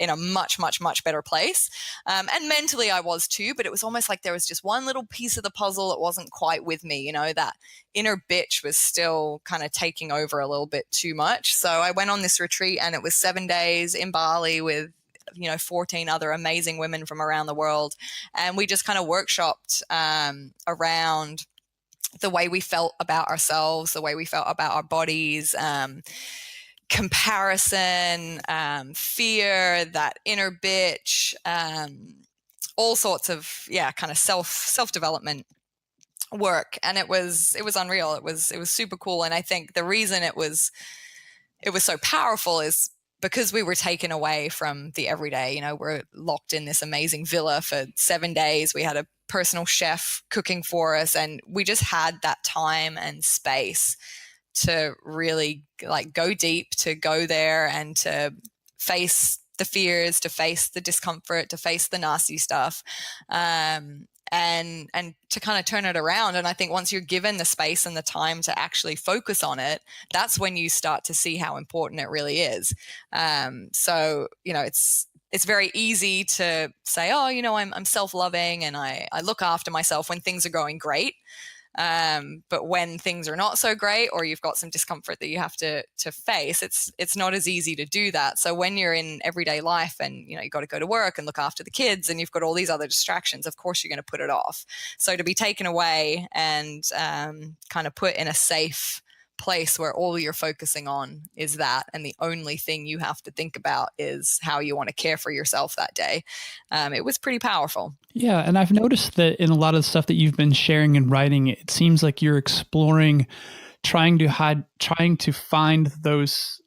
in a much, much, much better place. And mentally I was too, but it was almost like there was just one little piece of the puzzle that wasn't quite with me. That inner bitch was still kind of taking over a little bit too much. So I went on this retreat, and it was 7 days in Bali with 14 other amazing women from around the world. And we just kind of workshopped around the way we felt about ourselves, the way we felt about our bodies, comparison, fear, that inner bitch, all sorts of kind of self-development work. And it was unreal. It was super cool. And I think the reason it was so powerful is because we were taken away from the everyday. You know, we're locked in this amazing villa for 7 days. We had a personal chef cooking for us, and we just had that time and space to really like go deep, to go there and to face the fears, to face the discomfort, to face the nasty stuff, and to kind of turn it around. And I think once you're given the space and the time to actually focus on it, that's when you start to see how important it really is. So, you know, it's very easy to say, oh, you know, I'm self-loving and I look after myself when things are going great. But when things are not so great, or you've got some discomfort that you have to face, it's not as easy to do that. So when you're in everyday life and, you know, you've got to go to work and look after the kids and you've got all these other distractions, of course you're going to put it off. So to be taken away and kind of put in a safe place where all you're focusing on is that, and the only thing you have to think about is how you want to care for yourself that day, it was pretty powerful. Yeah, and I've noticed that in a lot of the stuff that you've been sharing and writing, it seems like you're exploring, trying to find those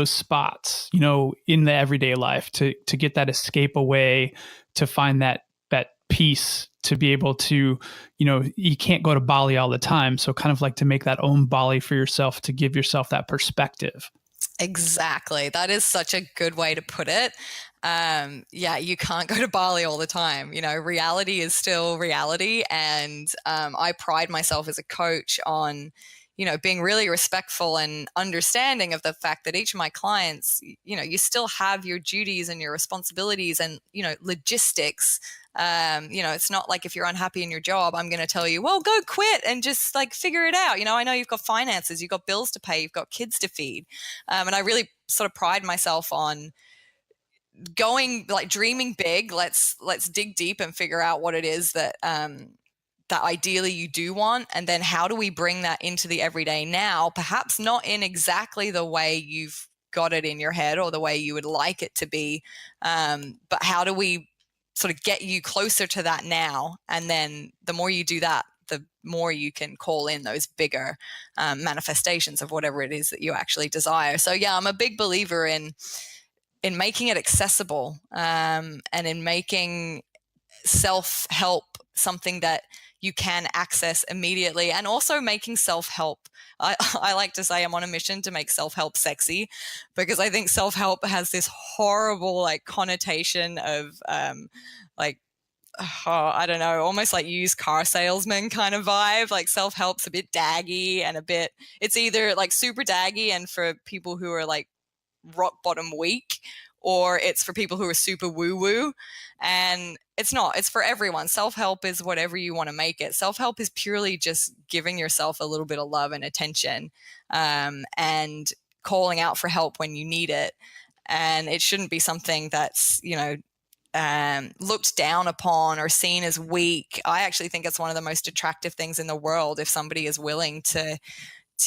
spots, you know, in the everyday life to get that escape away, to find that peace, to be able to, you know, you can't go to Bali all the time. So kind of like to make that own Bali for yourself, to give yourself that perspective. Exactly. That is such a good way to put it. You can't go to Bali all the time. You know, reality is still reality. And I pride myself as a coach on, you know, being really respectful and understanding of the fact that each of my clients, you know, you still have your duties and your responsibilities and, you know, logistics. You know, it's not like if you're unhappy in your job, I'm going to tell you, well, go quit and just like figure it out. You know, I know you've got finances, you've got bills to pay, you've got kids to feed. And I really sort of pride myself on going, like, dreaming big. Let's dig deep and figure out what it is that, that ideally you do want. And then how do we bring that into the everyday now, perhaps not in exactly the way you've got it in your head or the way you would like it to be. But how do we sort of get you closer to that now? And then the more you do that, the more you can call in those bigger manifestations of whatever it is that you actually desire. So yeah, I'm a big believer in making it accessible, and in making self-help something that you can access immediately, and also making self-help. I like to say I'm on a mission to make self-help sexy, because I think self-help has this horrible like connotation of I don't know, almost like used car salesman kind of vibe. Like self-help's a bit daggy and it's either like super daggy and for people who are like rock bottom weak, or it's for people who are super woo-woo. And it's not. It's for everyone. Self-help is whatever you want to make it. Self-help is purely just giving yourself a little bit of love and attention, and calling out for help when you need it. And it shouldn't be something that's, you know, looked down upon or seen as weak. I actually think it's one of the most attractive things in the world if somebody is willing to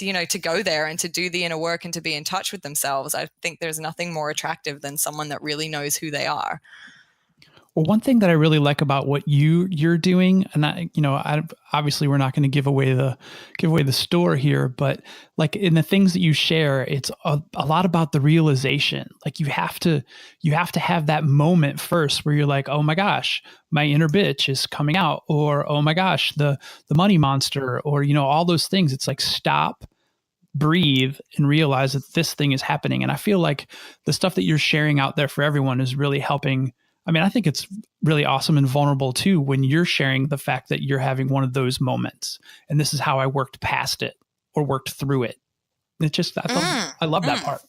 you know, to go there and to do the inner work and to be in touch with themselves. I think there's nothing more attractive than someone that really knows who they are. Well, one thing that I really like about what you're doing, and obviously we're not going to give away the store here, but like in the things that you share, it's a lot about the realization. Like you have to have that moment first where you're like, oh my gosh, my inner bitch is coming out, or oh my gosh, the money monster, or you know, all those things. It's like stop, breathe, and realize that this thing is happening. And I feel like the stuff that you're sharing out there for everyone is really helping. I mean, I think it's really awesome and vulnerable too when you're sharing the fact that you're having one of those moments and this is how I worked past it or worked through it. It just, I love that part.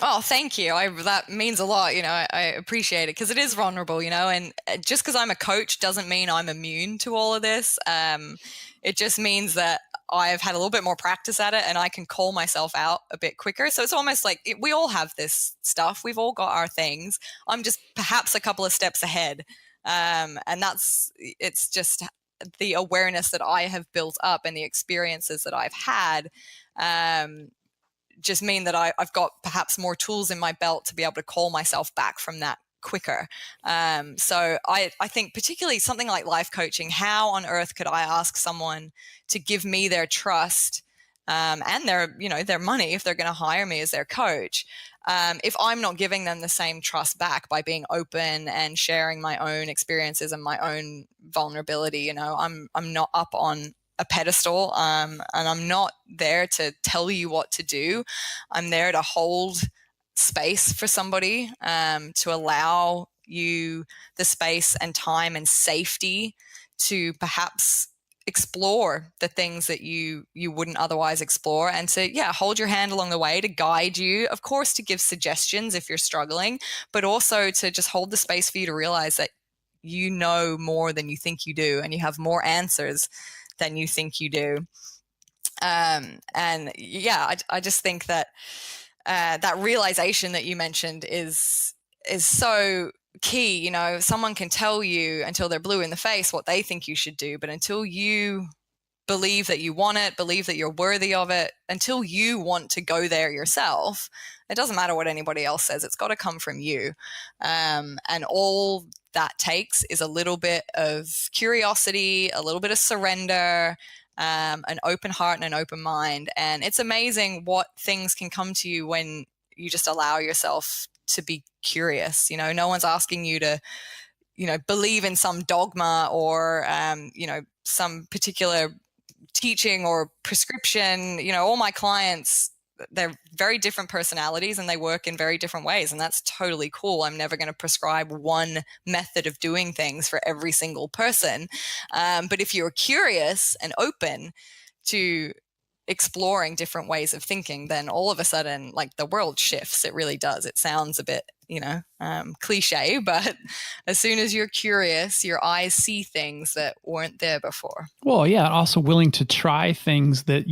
Oh, thank you. That means a lot. You know, I appreciate it because it is vulnerable, you know, and just because I'm a coach doesn't mean I'm immune to all of this. It just means that I've had a little bit more practice at it and I can call myself out a bit quicker. So it's almost like we all have this stuff. We've all got our things. I'm just perhaps a couple of steps ahead. And it's just the awareness that I have built up and the experiences that I've had just mean that I've got perhaps more tools in my belt to be able to call myself back from that quicker. So I think particularly something like life coaching, how on earth could I ask someone to give me their trust and their money if they're going to hire me as their coach, if I'm not giving them the same trust back by being open and sharing my own experiences and my own vulnerability. I'm not up on a pedestal, and I'm not there to tell you what to do. I'm there to hold space for somebody, to allow you the space and time and safety to perhaps explore the things that you wouldn't otherwise explore, and to hold your hand along the way, to guide you, of course, to give suggestions if you're struggling, but also to just hold the space for you to realize that you know more than you think you do, and you have more answers than you think you do. I just think that that realization that you mentioned is so key. Someone can tell you until they're blue in the face what they think you should do, but until you believe that you want it, believe that you're worthy of it, until you want to go there yourself, it doesn't matter what anybody else says. It's got to come from you. And all that takes is a little bit of curiosity, a little bit of surrender, an open heart and an open mind. And it's amazing what things can come to you when you just allow yourself to be curious. No one's asking you to, believe in some dogma or, some particular teaching or prescription. All my clients, they're very different personalities and they work in very different ways, and that's totally cool. I'm never going to prescribe one method of doing things for every single person. But if you're curious and open to exploring different ways of thinking, then all of a sudden, like, the world shifts. It really does. It sounds a bit, cliche, but as soon as you're curious, your eyes see things that weren't there before. Well, yeah. Also willing to try things that,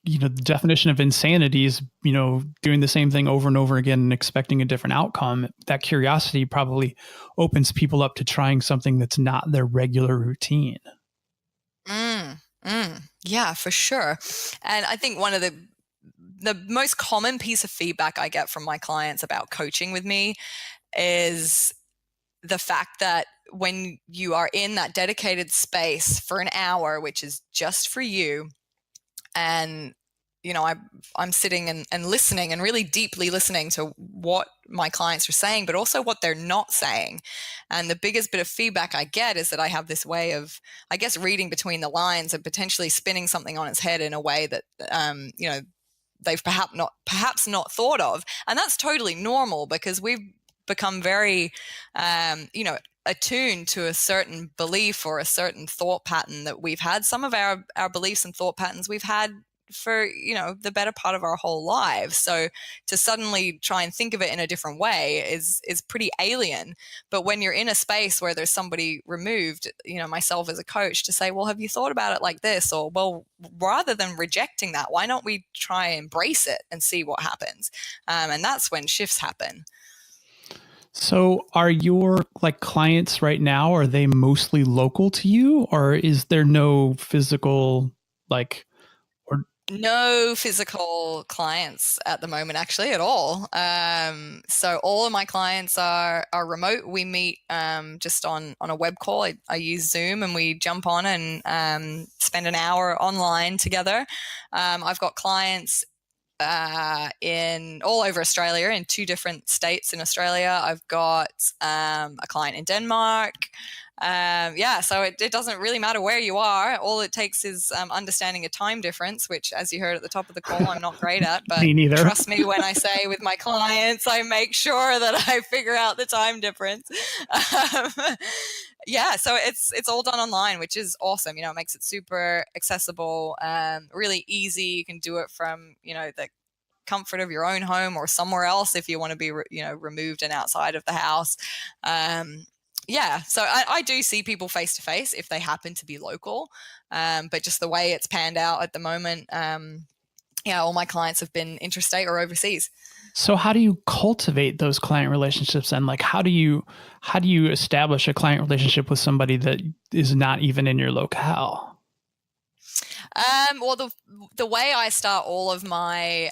the definition of insanity is, doing the same thing over and over again and expecting a different outcome. That curiosity probably opens people up to trying something that's not their regular routine. Yeah, for sure. And I think one of the most common piece of feedback I get from my clients about coaching with me is the fact that when you are in that dedicated space for an hour, which is just for you, and I'm sitting and listening and really deeply listening to what my clients are saying, but also what they're not saying. And the biggest bit of feedback I get is that I have this way of, I guess, reading between the lines and potentially spinning something on its head in a way that, they've perhaps not thought of. And that's totally normal, because we've become very, attuned to a certain belief or a certain thought pattern that we've had. Some of our beliefs and thought patterns we've had for, the better part of our whole lives. So to suddenly try and think of it in a different way is pretty alien. But when you're in a space where there's somebody removed, myself as a coach, to say, well, have you thought about it like this? Or, well, rather than rejecting that, why don't we try and embrace it and see what happens? And that's when shifts happen. So are your clients right now, are they mostly local to you, or is there no physical No physical clients at the moment, actually, at all. So all of my clients are remote. We meet just on a web call. I use Zoom, and we jump on and spend an hour online together. I've got clients in all over Australia, in 2 different states in Australia. I've got a client in Denmark. So it doesn't really matter where you are. All it takes is understanding a time difference, which, as you heard at the top of the call, I'm not great at. But Me neither. Trust me when I say, with my clients, I make sure that I figure out the time difference. So it's all done online, which is awesome. It makes it super accessible, really easy. You can do it from, the comfort of your own home or somewhere else if you want to be, removed and outside of the house. So I do see people face to face if they happen to be local, but just the way it's panned out at the moment, yeah, all my clients have been interstate or overseas. So how do you cultivate those client relationships, and like how do you establish a client relationship with somebody that is not even in your locale? Well, the way I start all of my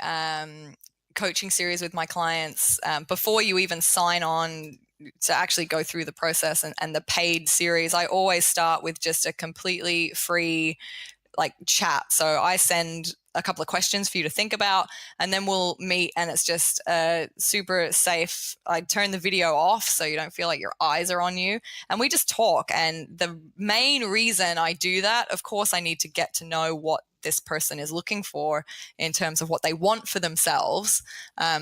coaching series with my clients, before you even sign on to actually go through the process and the paid series, I always start with just a completely free like chat. So I send a couple of questions for you to think about, and then we'll meet, and it's just super safe. I turn the video off so you don't feel like your eyes are on you, and we just talk. And the main reason I do that, of course, I need to get to know what this person is looking for in terms of what they want for themselves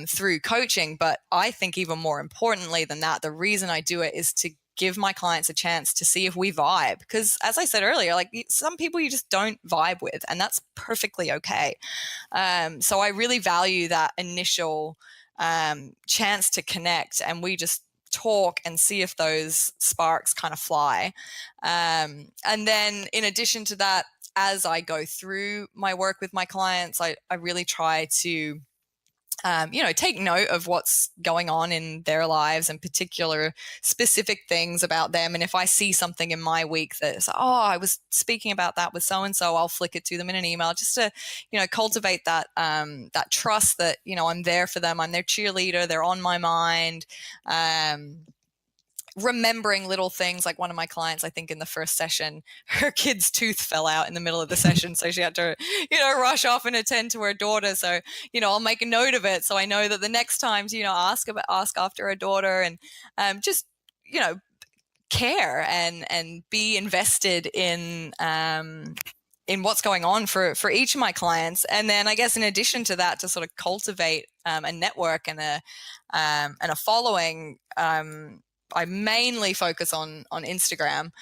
through coaching. But I think even more importantly than that, the reason I do it is to give my clients a chance to see if we vibe. Because as I said earlier, like some people you just don't vibe with, and that's perfectly okay. So I really value that initial chance to connect, and we just talk and see if those sparks kind of fly. And then in addition to that, as I go through my work with my clients, I really try to take note of what's going on in their lives and particular specific things about them. And if I see something in my week that's, I was speaking about that with so-and-so, I'll flick it to them in an email just to, cultivate that, that trust that, I'm there for them. I'm their cheerleader. They're on my mind. Remembering little things, like one of my clients, I think in the first session, her kid's tooth fell out in the middle of the session. So she had to, rush off and attend to her daughter. So, I'll make a note of it. So I know that the next time, ask after her daughter, and just, care and be invested in what's going on for each of my clients. And then I guess in addition to that, to sort of cultivate a network and a following, I mainly focus on Instagram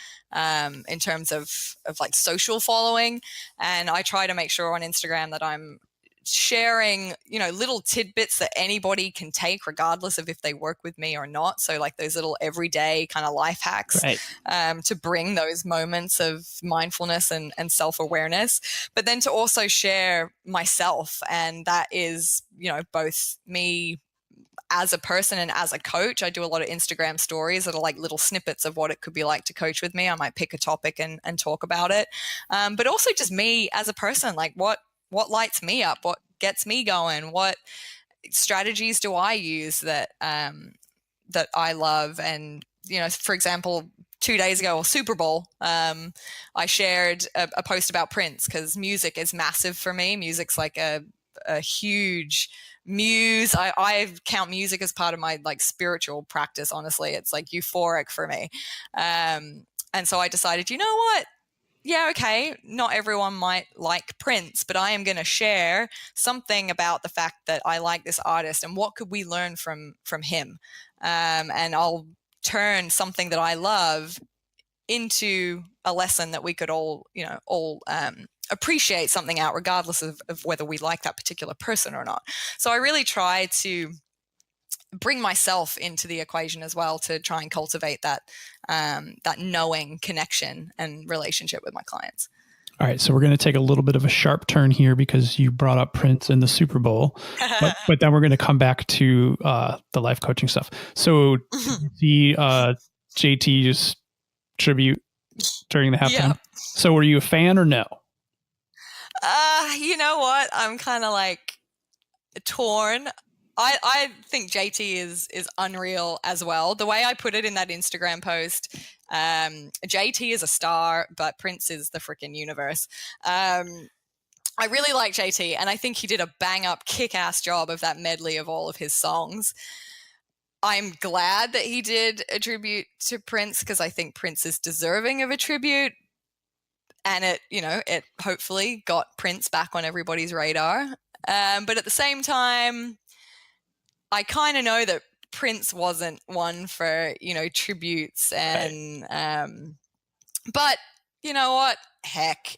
in terms of like social following. And I try to make sure on Instagram that I'm sharing, little tidbits that anybody can take regardless of if they work with me or not. So like those little everyday kind of life hacks, Right. To bring those moments of mindfulness and self-awareness, but then to also share myself. And that is, both me as a person and as a coach. I do a lot of Instagram stories that are like little snippets of what it could be like to coach with me. I might pick a topic and talk about it. But also just me as a person, like what lights me up, what gets me going, what strategies do I use that that I love. And, for example, 2 days ago, or Super Bowl, I shared a post about Prince, because music is massive for me. Music's like a huge muse. I count music as part of my like spiritual practice. Honestly, it's like euphoric for me. And so I decided, you know what? Yeah, okay, not everyone might like Prince, but I am going to share something about the fact that I like this artist and what could we learn from him. And I'll turn something that I love into a lesson that we could all appreciate something out, regardless of whether we like that particular person or not. So I really try to bring myself into the equation as well, to try and cultivate that that knowing connection and relationship with my clients. All right, so we're going to take a little bit of a sharp turn here because you brought up Prince and the Super Bowl, but then we're going to come back to the life coaching stuff. So the JT's tribute during the halftime. Yep. So were you a fan or no? You know what? I'm kind of like torn. I think JT is unreal as well. The way I put it in that Instagram post, JT is a star, but Prince is the freaking universe. I really like JT, and I think he did a bang-up, kick-ass job of that medley of all of his songs. I'm glad that he did a tribute to Prince, because I think Prince is deserving of a tribute. And it hopefully got Prince back on everybody's radar. But at the same time, I kind of know that Prince wasn't one for, tributes and, but you know what? Heck,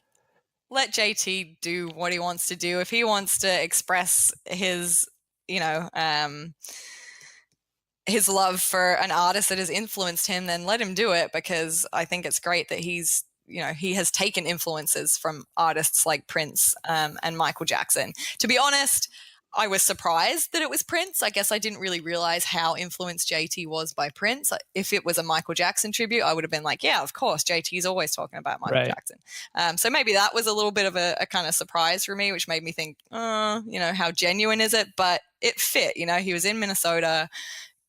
let JT do what he wants to do. If he wants to express his, his love for an artist that has influenced him, then let him do it, because I think it's great that he's he has taken influences from artists like Prince and Michael Jackson. To be honest, I was surprised that it was Prince. I guess I didn't really realize how influenced JT was by Prince. If it was a Michael Jackson tribute, I would have been like, yeah, of course, JT's always talking about Michael Jackson. So maybe that was a little bit of a kind of surprise for me, which made me think, how genuine is it? But it fit, he was in Minnesota.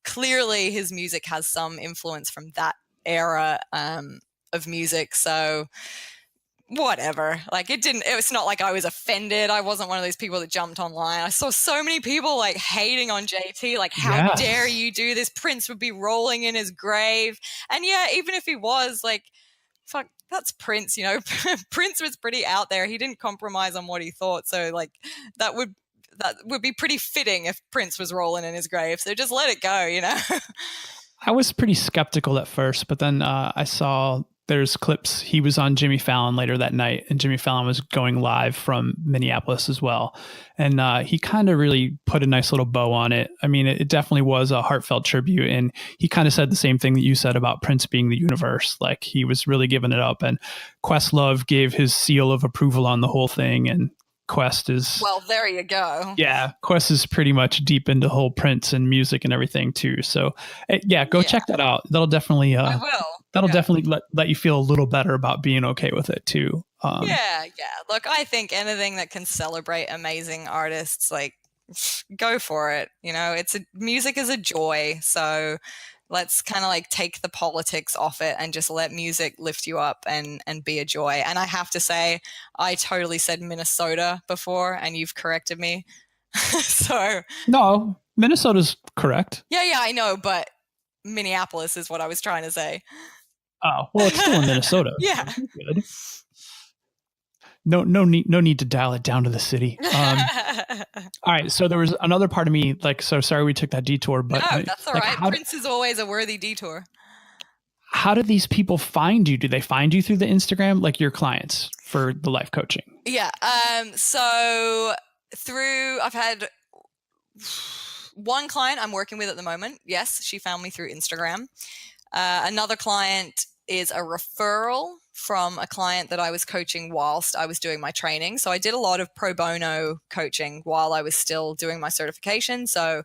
Clearly his music has some influence from that era of music. So whatever, it's not like I was offended. I wasn't one of those people that jumped online. I saw so many people like hating on JT, like, how dare you do this? Prince would be rolling in his grave. And yeah, even if he was, like, fuck, that's Prince, Prince was pretty out there. He didn't compromise on what he thought. So like that would be pretty fitting if Prince was rolling in his grave. So just let it go, I was pretty skeptical at first, but then I saw there's clips. He was on Jimmy Fallon later that night, and Jimmy Fallon was going live from Minneapolis as well. And he kind of really put a nice little bow on it. I mean, it definitely was a heartfelt tribute. And he kind of said the same thing that you said about Prince being the universe. Like, he was really giving it up. And Questlove gave his seal of approval on the whole thing. And Quest is... Well, there you go. Yeah, Quest is pretty much deep into whole Prince and music and everything too. So go check that out. That'll definitely... I will. That'll definitely let you feel a little better about being okay with it too. Yeah. Look, I think anything that can celebrate amazing artists, like, go for it. Music is a joy. So let's kind of like take the politics off it and just let music lift you up and be a joy. And I have to say, I totally said Minnesota before, and you've corrected me. So no, Minnesota's correct. Yeah, I know, but Minneapolis is what I was trying to say. Oh, well, it's still in Minnesota. Yeah. Good. No need to dial it down to the city. All right. So there was another part of me, like, so sorry we took that detour, but no, that's all right. Prince is always a worthy detour. How do these people find you? Do they find you through the Instagram, like your clients for the life coaching? Yeah. So I've had one client I'm working with at the moment. Yes, she found me through Instagram. Another client is a referral from a client that I was coaching whilst I was doing my training. So I did a lot of pro bono coaching while I was still doing my certification. So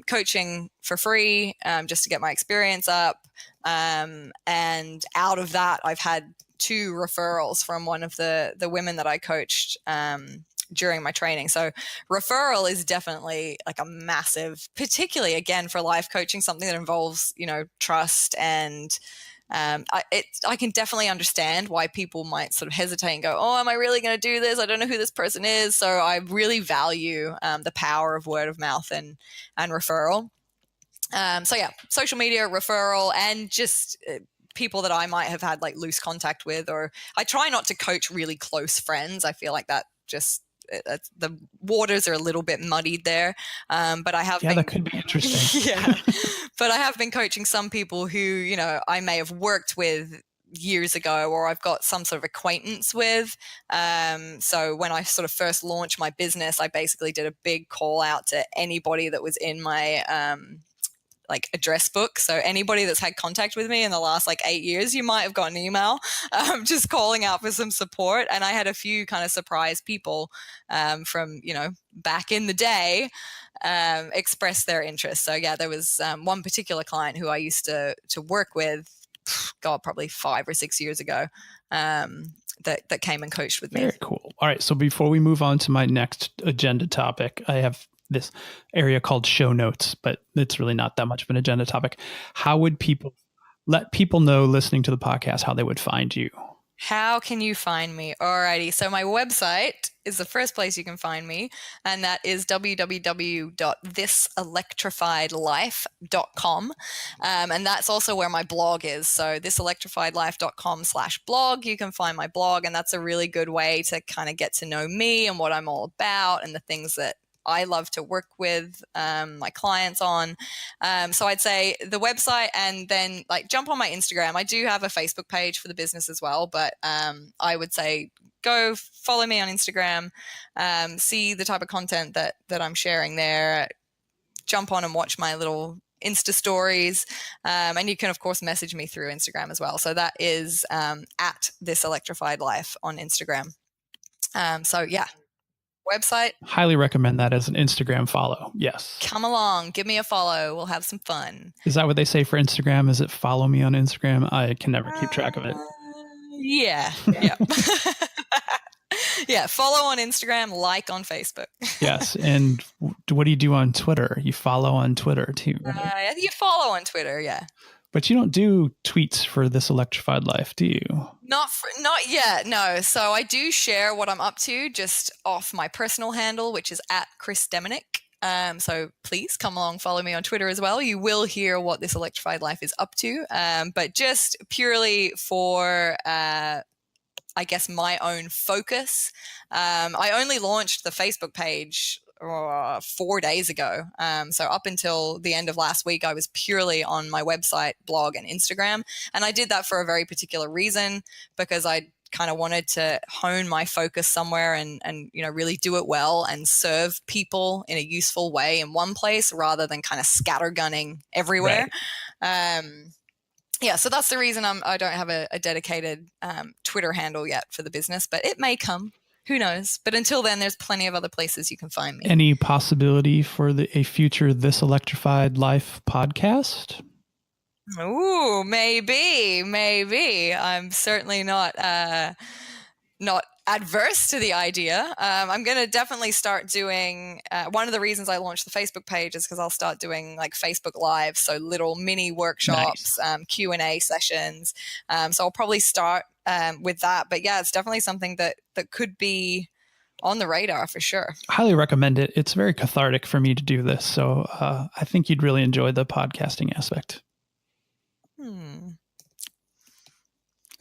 coaching for free, just to get my experience up. And out of that, I've had 2 referrals from one of the women that I coached during my training. So referral is definitely like a massive, particularly again for life coaching, something that involves, trust. And I can definitely understand why people might sort of hesitate and go, oh, am I really going to do this? I don't know who this person is. So I really value the power of word of mouth and referral. Social media, referral, and just people that I might have had like loose contact with, or I try not to coach really close friends. I feel like that just the waters are a little bit muddied there. But I have that could be interesting. But I have been coaching some people who, I may have worked with years ago, or I've got some sort of acquaintance with. So when I sort of first launched my business, I basically did a big call out to anybody that was in my address book. So anybody that's had contact with me in the last 8 years, you might have got an email just calling out for some support. And I had a few kind of surprise people from, back in the day express their interest. So yeah, there was one particular client who I used to work with, probably 5 or 6 years ago, that came and coached with me. Very cool. All right. So before we move on to my next agenda topic, I have this area called show notes, but it's really not that much of an agenda topic. How would people let people know listening to the podcast how they would find you? How can you find me? Alrighty. So my website is the first place you can find me, and that is www.diselectrifiedlife.com. And that's also where my blog is. So diselectrifiedlife.com/blog, you can find my blog, and that's a really good way to kind of get to know me and what I'm all about and the things that I love to work with my clients on. So I'd say the website, and then jump on my Instagram. I do have a Facebook page for the business as well, but I would say go follow me on Instagram, see the type of content that I'm sharing there. Jump on and watch my little Insta stories. And you can, of course, message me through Instagram as well. So that is at This Electrified Life on Instagram. So yeah, website. Highly recommend that as an Instagram follow. Yes. Come along, give me a follow. We'll have some fun. Is that what they say for Instagram? Is it follow me on Instagram? I can never keep track of it. Yeah. Yeah. Follow on Instagram, like on Facebook. Yes. And what do you do on Twitter? You follow on Twitter too, right? You follow on Twitter. Yeah. But you don't do tweets for This Electrified Life, do you? Not yet, no. So I do share what I'm up to just off my personal handle, which is at Kris Deminick. So please come along, follow me on Twitter as well. You will hear what This Electrified Life is up to, but just purely for, I guess, my own focus. I only launched the Facebook page 4 days ago. So up until the end of last week, I was purely on my website, blog, and Instagram. And I did that for a very particular reason, because I kind of wanted to hone my focus somewhere and really do it well and serve people in a useful way in one place rather than kind of scattergunning everywhere. Right. Yeah, so that's the reason I don't have a dedicated Twitter handle yet for the business, but it may come. Who knows? But until then, there's plenty of other places you can find me. Any possibility for a future This Electrified Life podcast? Ooh, maybe. I'm certainly not adverse to the idea. I'm going to definitely start doing, one of the reasons I launched the Facebook page is because I'll start doing like Facebook Live, so little mini workshops, nice. Q&A sessions. So I'll probably start with that. But yeah, it's definitely something that could be on the radar for sure. Highly recommend it. It's very cathartic for me to do this. So I think you'd really enjoy the podcasting aspect.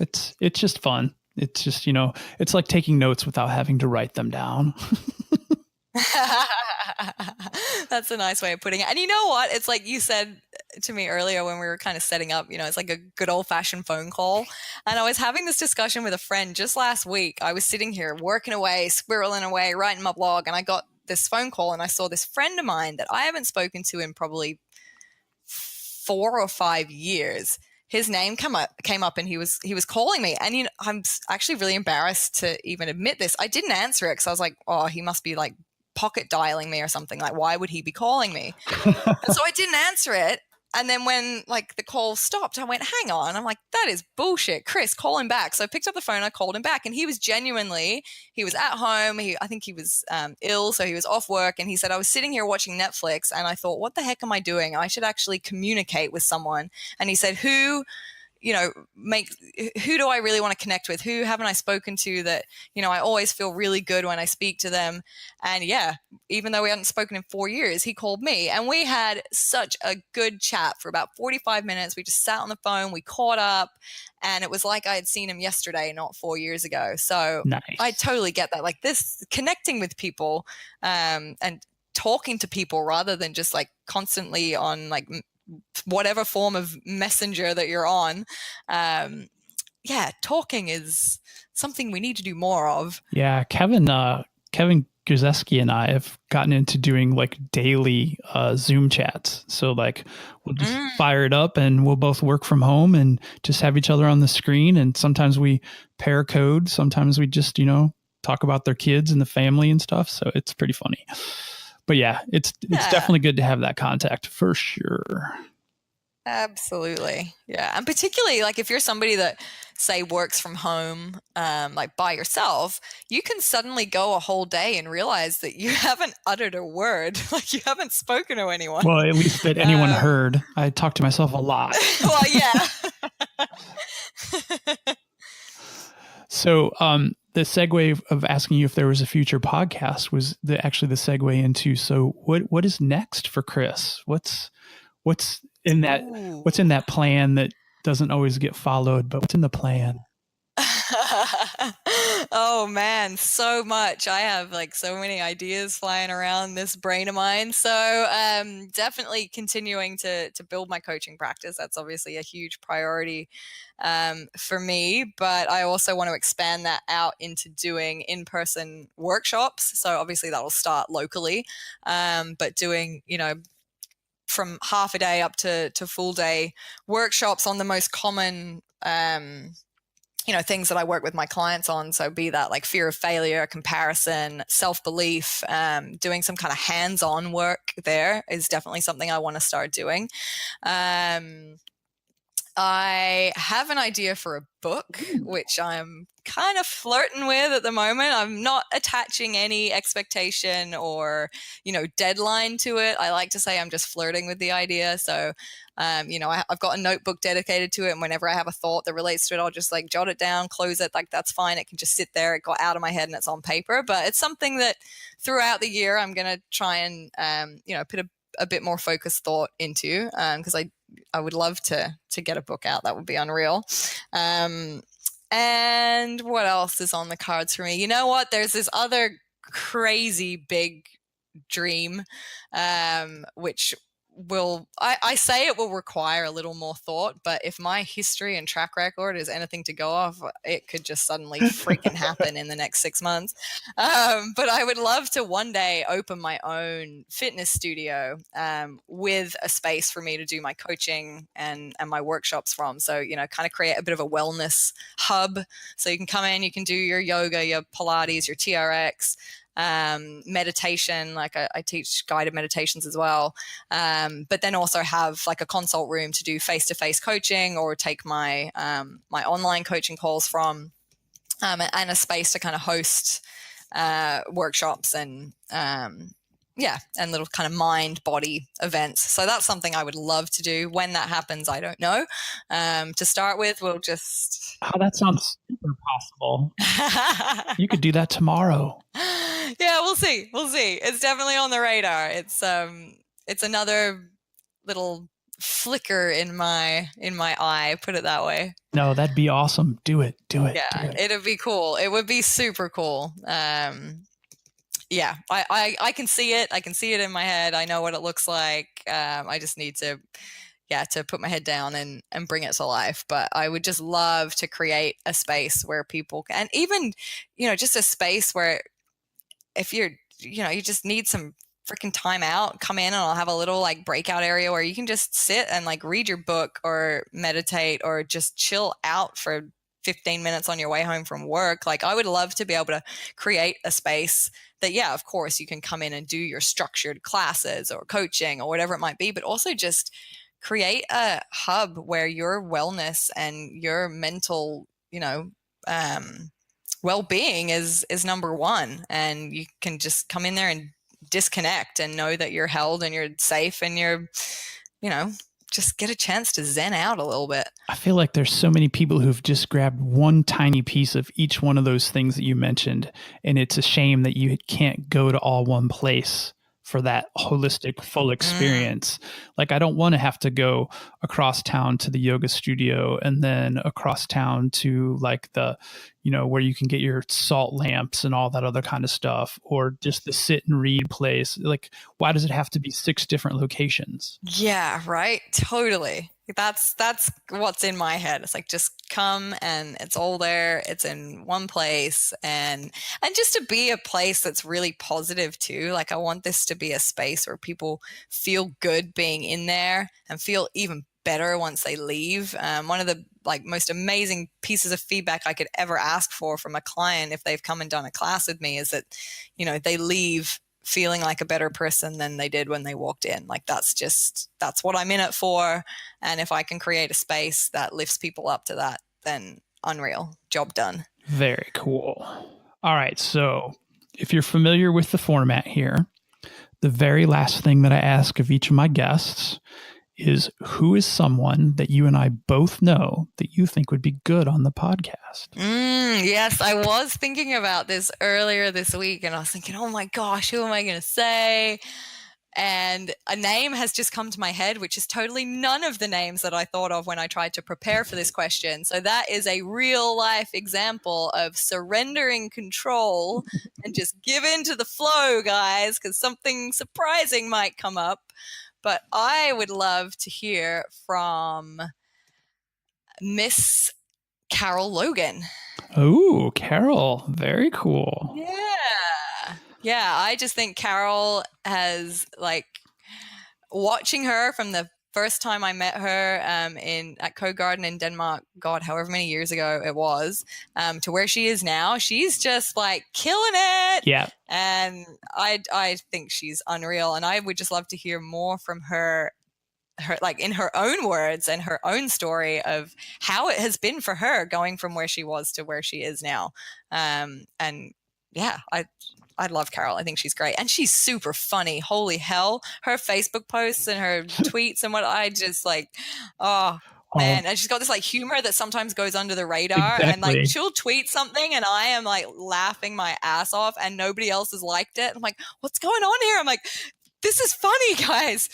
It's just fun. It's just, it's like taking notes without having to write them down. That's a nice way of putting it. And you know what? It's like you said to me earlier when we were kind of setting up, it's like a good old fashioned phone call. And I was having this discussion with a friend just last week. I was sitting here working away, squirreling away, writing my blog, and I got this phone call and I saw this friend of mine that I haven't spoken to in probably 4 or 5 years. His name came up and he was calling me. And I'm actually really embarrassed to even admit this. I didn't answer it because I was like, oh, he must be like pocket dialing me or something. Like, why would he be calling me? And so I didn't answer it. And then when like the call stopped, I went, hang on. I'm like, that is bullshit. Kris, call him back. So I picked up the phone, I called him back, and he was at home. I think he was ill, so he was off work. And he said, I was sitting here watching Netflix and I thought, what the heck am I doing? I should actually communicate with someone. And he said, who do I really want to connect with? Who haven't I spoken to that, I always feel really good when I speak to them. And yeah, even though we hadn't spoken in 4 years, he called me and we had such a good chat for about 45 minutes. We just sat on the phone, we caught up, and it was like I had seen him yesterday, not 4 years ago. So nice. I totally get that. Like this, connecting with people and talking to people rather than just like constantly on like whatever form of messenger that you're on. Talking is something we need to do more of. Yeah, Kevin Grzewski and I have gotten into doing like daily Zoom chats. So like we'll just fire it up and we'll both work from home and just have each other on the screen. And sometimes we pair code. Sometimes we just, talk about their kids and the family and stuff. So it's pretty funny. But yeah, it's definitely good to have that contact for sure. Absolutely. Yeah. And particularly like if you're somebody that say works from home, like by yourself, you can suddenly go a whole day and realize that you haven't uttered a word, like you haven't spoken to anyone. Well, at least that anyone heard. I talk to myself a lot. Well, yeah. So, the segue of asking you if there was a future podcast was actually the segue into, so what is next for Kris? What's in that plan that doesn't always get followed, but what's in the plan? Oh man, so much. I have like so many ideas flying around this brain of mine. So definitely continuing to build my coaching practice. That's obviously a huge priority for me, but I also want to expand that out into doing in-person workshops. So obviously that'll start locally, but doing, from half a day up to full day workshops on the most common things that I work with my clients on. So be that like fear of failure, comparison, self-belief, doing some kind of hands-on work there is definitely something I want to start doing. I have an idea for a book, which I'm kind of flirting with at the moment. I'm not attaching any expectation or, deadline to it. I like to say I'm just flirting with the idea. So, I've got a notebook dedicated to it. And whenever I have a thought that relates to it, I'll just like jot it down, close it. Like that's fine. It can just sit there. It got out of my head and it's on paper. But it's something that throughout the year, I'm going to try and, put a bit more focused thought into, because I would love to get a book out. That would be unreal. And what else is on the cards for me? You know what? There's this other crazy big dream, which I say it will require a little more thought, but if my history and track record is anything to go off, it could just suddenly freaking happen in the next 6 months. But I would love to one day open my own fitness studio, with a space for me to do my coaching and my workshops from. So, kind of create a bit of a wellness hub. So you can come in, you can do your yoga, your Pilates, your TRX, meditation. Like I teach guided meditations as well, but then also have like a consult room to do face-to-face coaching or take my my online coaching calls from, and a space to kind of host workshops and little kind of mind body events. So that's something I would love to do. When that happens, I don't know. To start with, we'll just that sounds super possible. You could do that tomorrow. Yeah, we'll see. It's definitely on the radar. It's another little flicker in my eye, put it that way. No, that'd be awesome. Do it. Yeah, it'd be cool. It would be super cool. Yeah, I can see it. I can see it in my head. I know what it looks like. I just need to put my head down and bring it to life. But I would just love to create a space where people can, and even, just a space where if you're, you just need some freaking time out, come in and I'll have a little like breakout area where you can just sit and like read your book or meditate or just chill out for 15 minutes on your way home from work. Like I would love to be able to create a space that, of course you can come in and do your structured classes or coaching or whatever it might be, but also just create a hub where your wellness and your mental, well-being is number one. And you can just come in there and disconnect and know that you're held and you're safe and you're, just get a chance to zen out a little bit. I feel like there's so many people who've just grabbed one tiny piece of each one of those things that you mentioned. And it's a shame that you can't go to all one place for that holistic full experience. Like I don't want to have to go across town to the yoga studio and then across town to like the, where you can get your salt lamps and all that other kind of stuff, or just the sit and read place. Like, why does it have to be 6 different locations? Yeah, right. Totally. That's what's in my head. It's like, just come and it's all there. It's in one place, and just to be a place that's really positive too. Like I want this to be a space where people feel good being in there and feel even better once they leave. One of the most amazing pieces of feedback I could ever ask for from a client if they've come and done a class with me is that, they leave feeling like a better person than they did when they walked in. Like that's what I'm in it for. And if I can create a space that lifts people up to that, then unreal. Job done. Very cool. All right. So if you're familiar with the format here, the very last thing that I ask of each of my guests is, who is someone that you and I both know that you think would be good on the podcast? Yes, I was thinking about this earlier this week, and I was thinking, oh my gosh, who am I going to say? And a name has just come to my head, which is totally none of the names that I thought of when I tried to prepare for this question. So that is a real life example of surrendering control and just give in to the flow, guys, because something surprising might come up. But I would love to hear from Miss Carol Logan. Oh, Carol. Very cool. Yeah. I just think Carol has watching her from the first time I met her at Co-Garden in Denmark, God, however many years ago it was, to where she is now, she's just like killing it. Yeah. And I think she's unreal. And I would just love to hear more from her like in her own words and her own story of how it has been for her going from where she was to where she is now. And yeah, I love Carol. I think she's great. And she's super funny. Holy hell. Her Facebook posts and her tweets and what I just like, oh man. And she's got this like humor that sometimes goes under the radar. Exactly. And like she'll tweet something and I am like laughing my ass off and nobody else has liked it. I'm like, what's going on here? I'm like, this is funny, guys.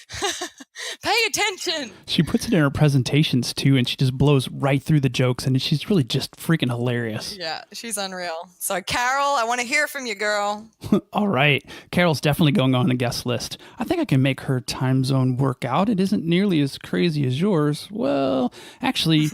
Pay attention. She puts it in her presentations too, and she just blows right through the jokes, and she's really just freaking hilarious. Yeah, she's unreal. So, Carol, I want to hear from you, girl. All right. Carol's definitely going on the guest list. I think I can make her time zone work out. It isn't nearly as crazy as yours. Well, actually,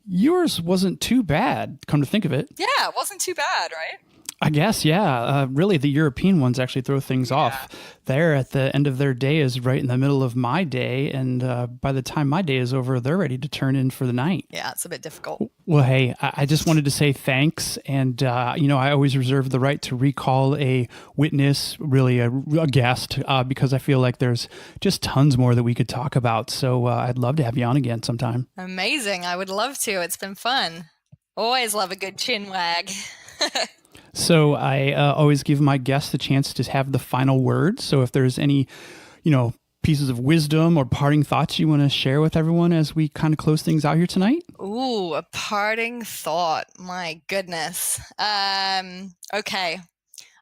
yours wasn't too bad, come to think of it. Yeah, it wasn't too bad, right? I guess, yeah. Really, the European ones actually throw things off. They're at the end of their day is right in the middle of my day. And by the time my day is over, they're ready to turn in for the night. Yeah, it's a bit difficult. Well, hey, I just wanted to say thanks. And, I always reserve the right to recall a witness, really a guest, because I feel like there's just tons more that we could talk about. So I'd love to have you on again sometime. Amazing. I would love to. It's been fun. Always love a good chin wag. So I always give my guests the chance to have the final word. So if there's any, pieces of wisdom or parting thoughts you want to share with everyone as we kind of close things out here tonight? Ooh, a parting thought. My goodness. Okay.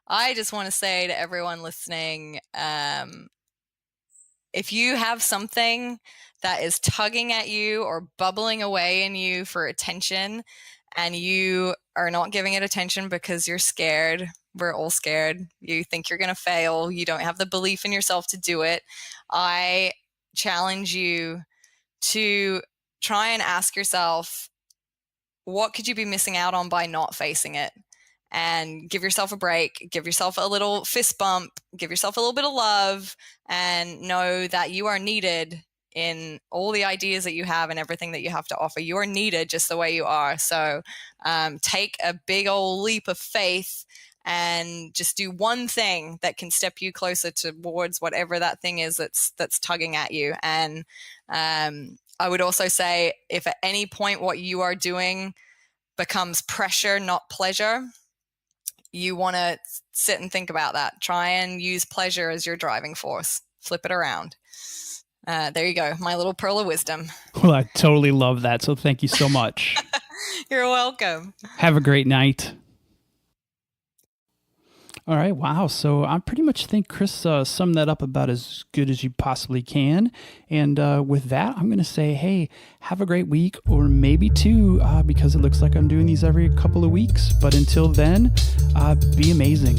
I just want to say to everyone listening, if you have something that is tugging at you or bubbling away in you for attention, and you are not giving it attention because you're scared. We're all scared. You think you're going to fail. You don't have the belief in yourself to do it. I challenge you to try and ask yourself, what could you be missing out on by not facing it? And give yourself a break, give yourself a little fist bump, give yourself a little bit of love, and know that you are needed in all the ideas that you have and everything that you have to offer. You are needed just the way you are. So take a big old leap of faith and just do one thing that can step you closer towards whatever that thing is that's tugging at you. And I would also say, if at any point what you are doing becomes pressure, not pleasure, you want to sit and think about that. Try and use pleasure as your driving force. Flip it around. There you go. My little pearl of wisdom. Well, I totally love that. So thank you so much. You're welcome. Have a great night. All right. Wow. So I pretty much think Kris summed that up about as good as you possibly can. And with that, I'm going to say, hey, have a great week, or maybe two, because it looks like I'm doing these every couple of weeks. But until then, be amazing.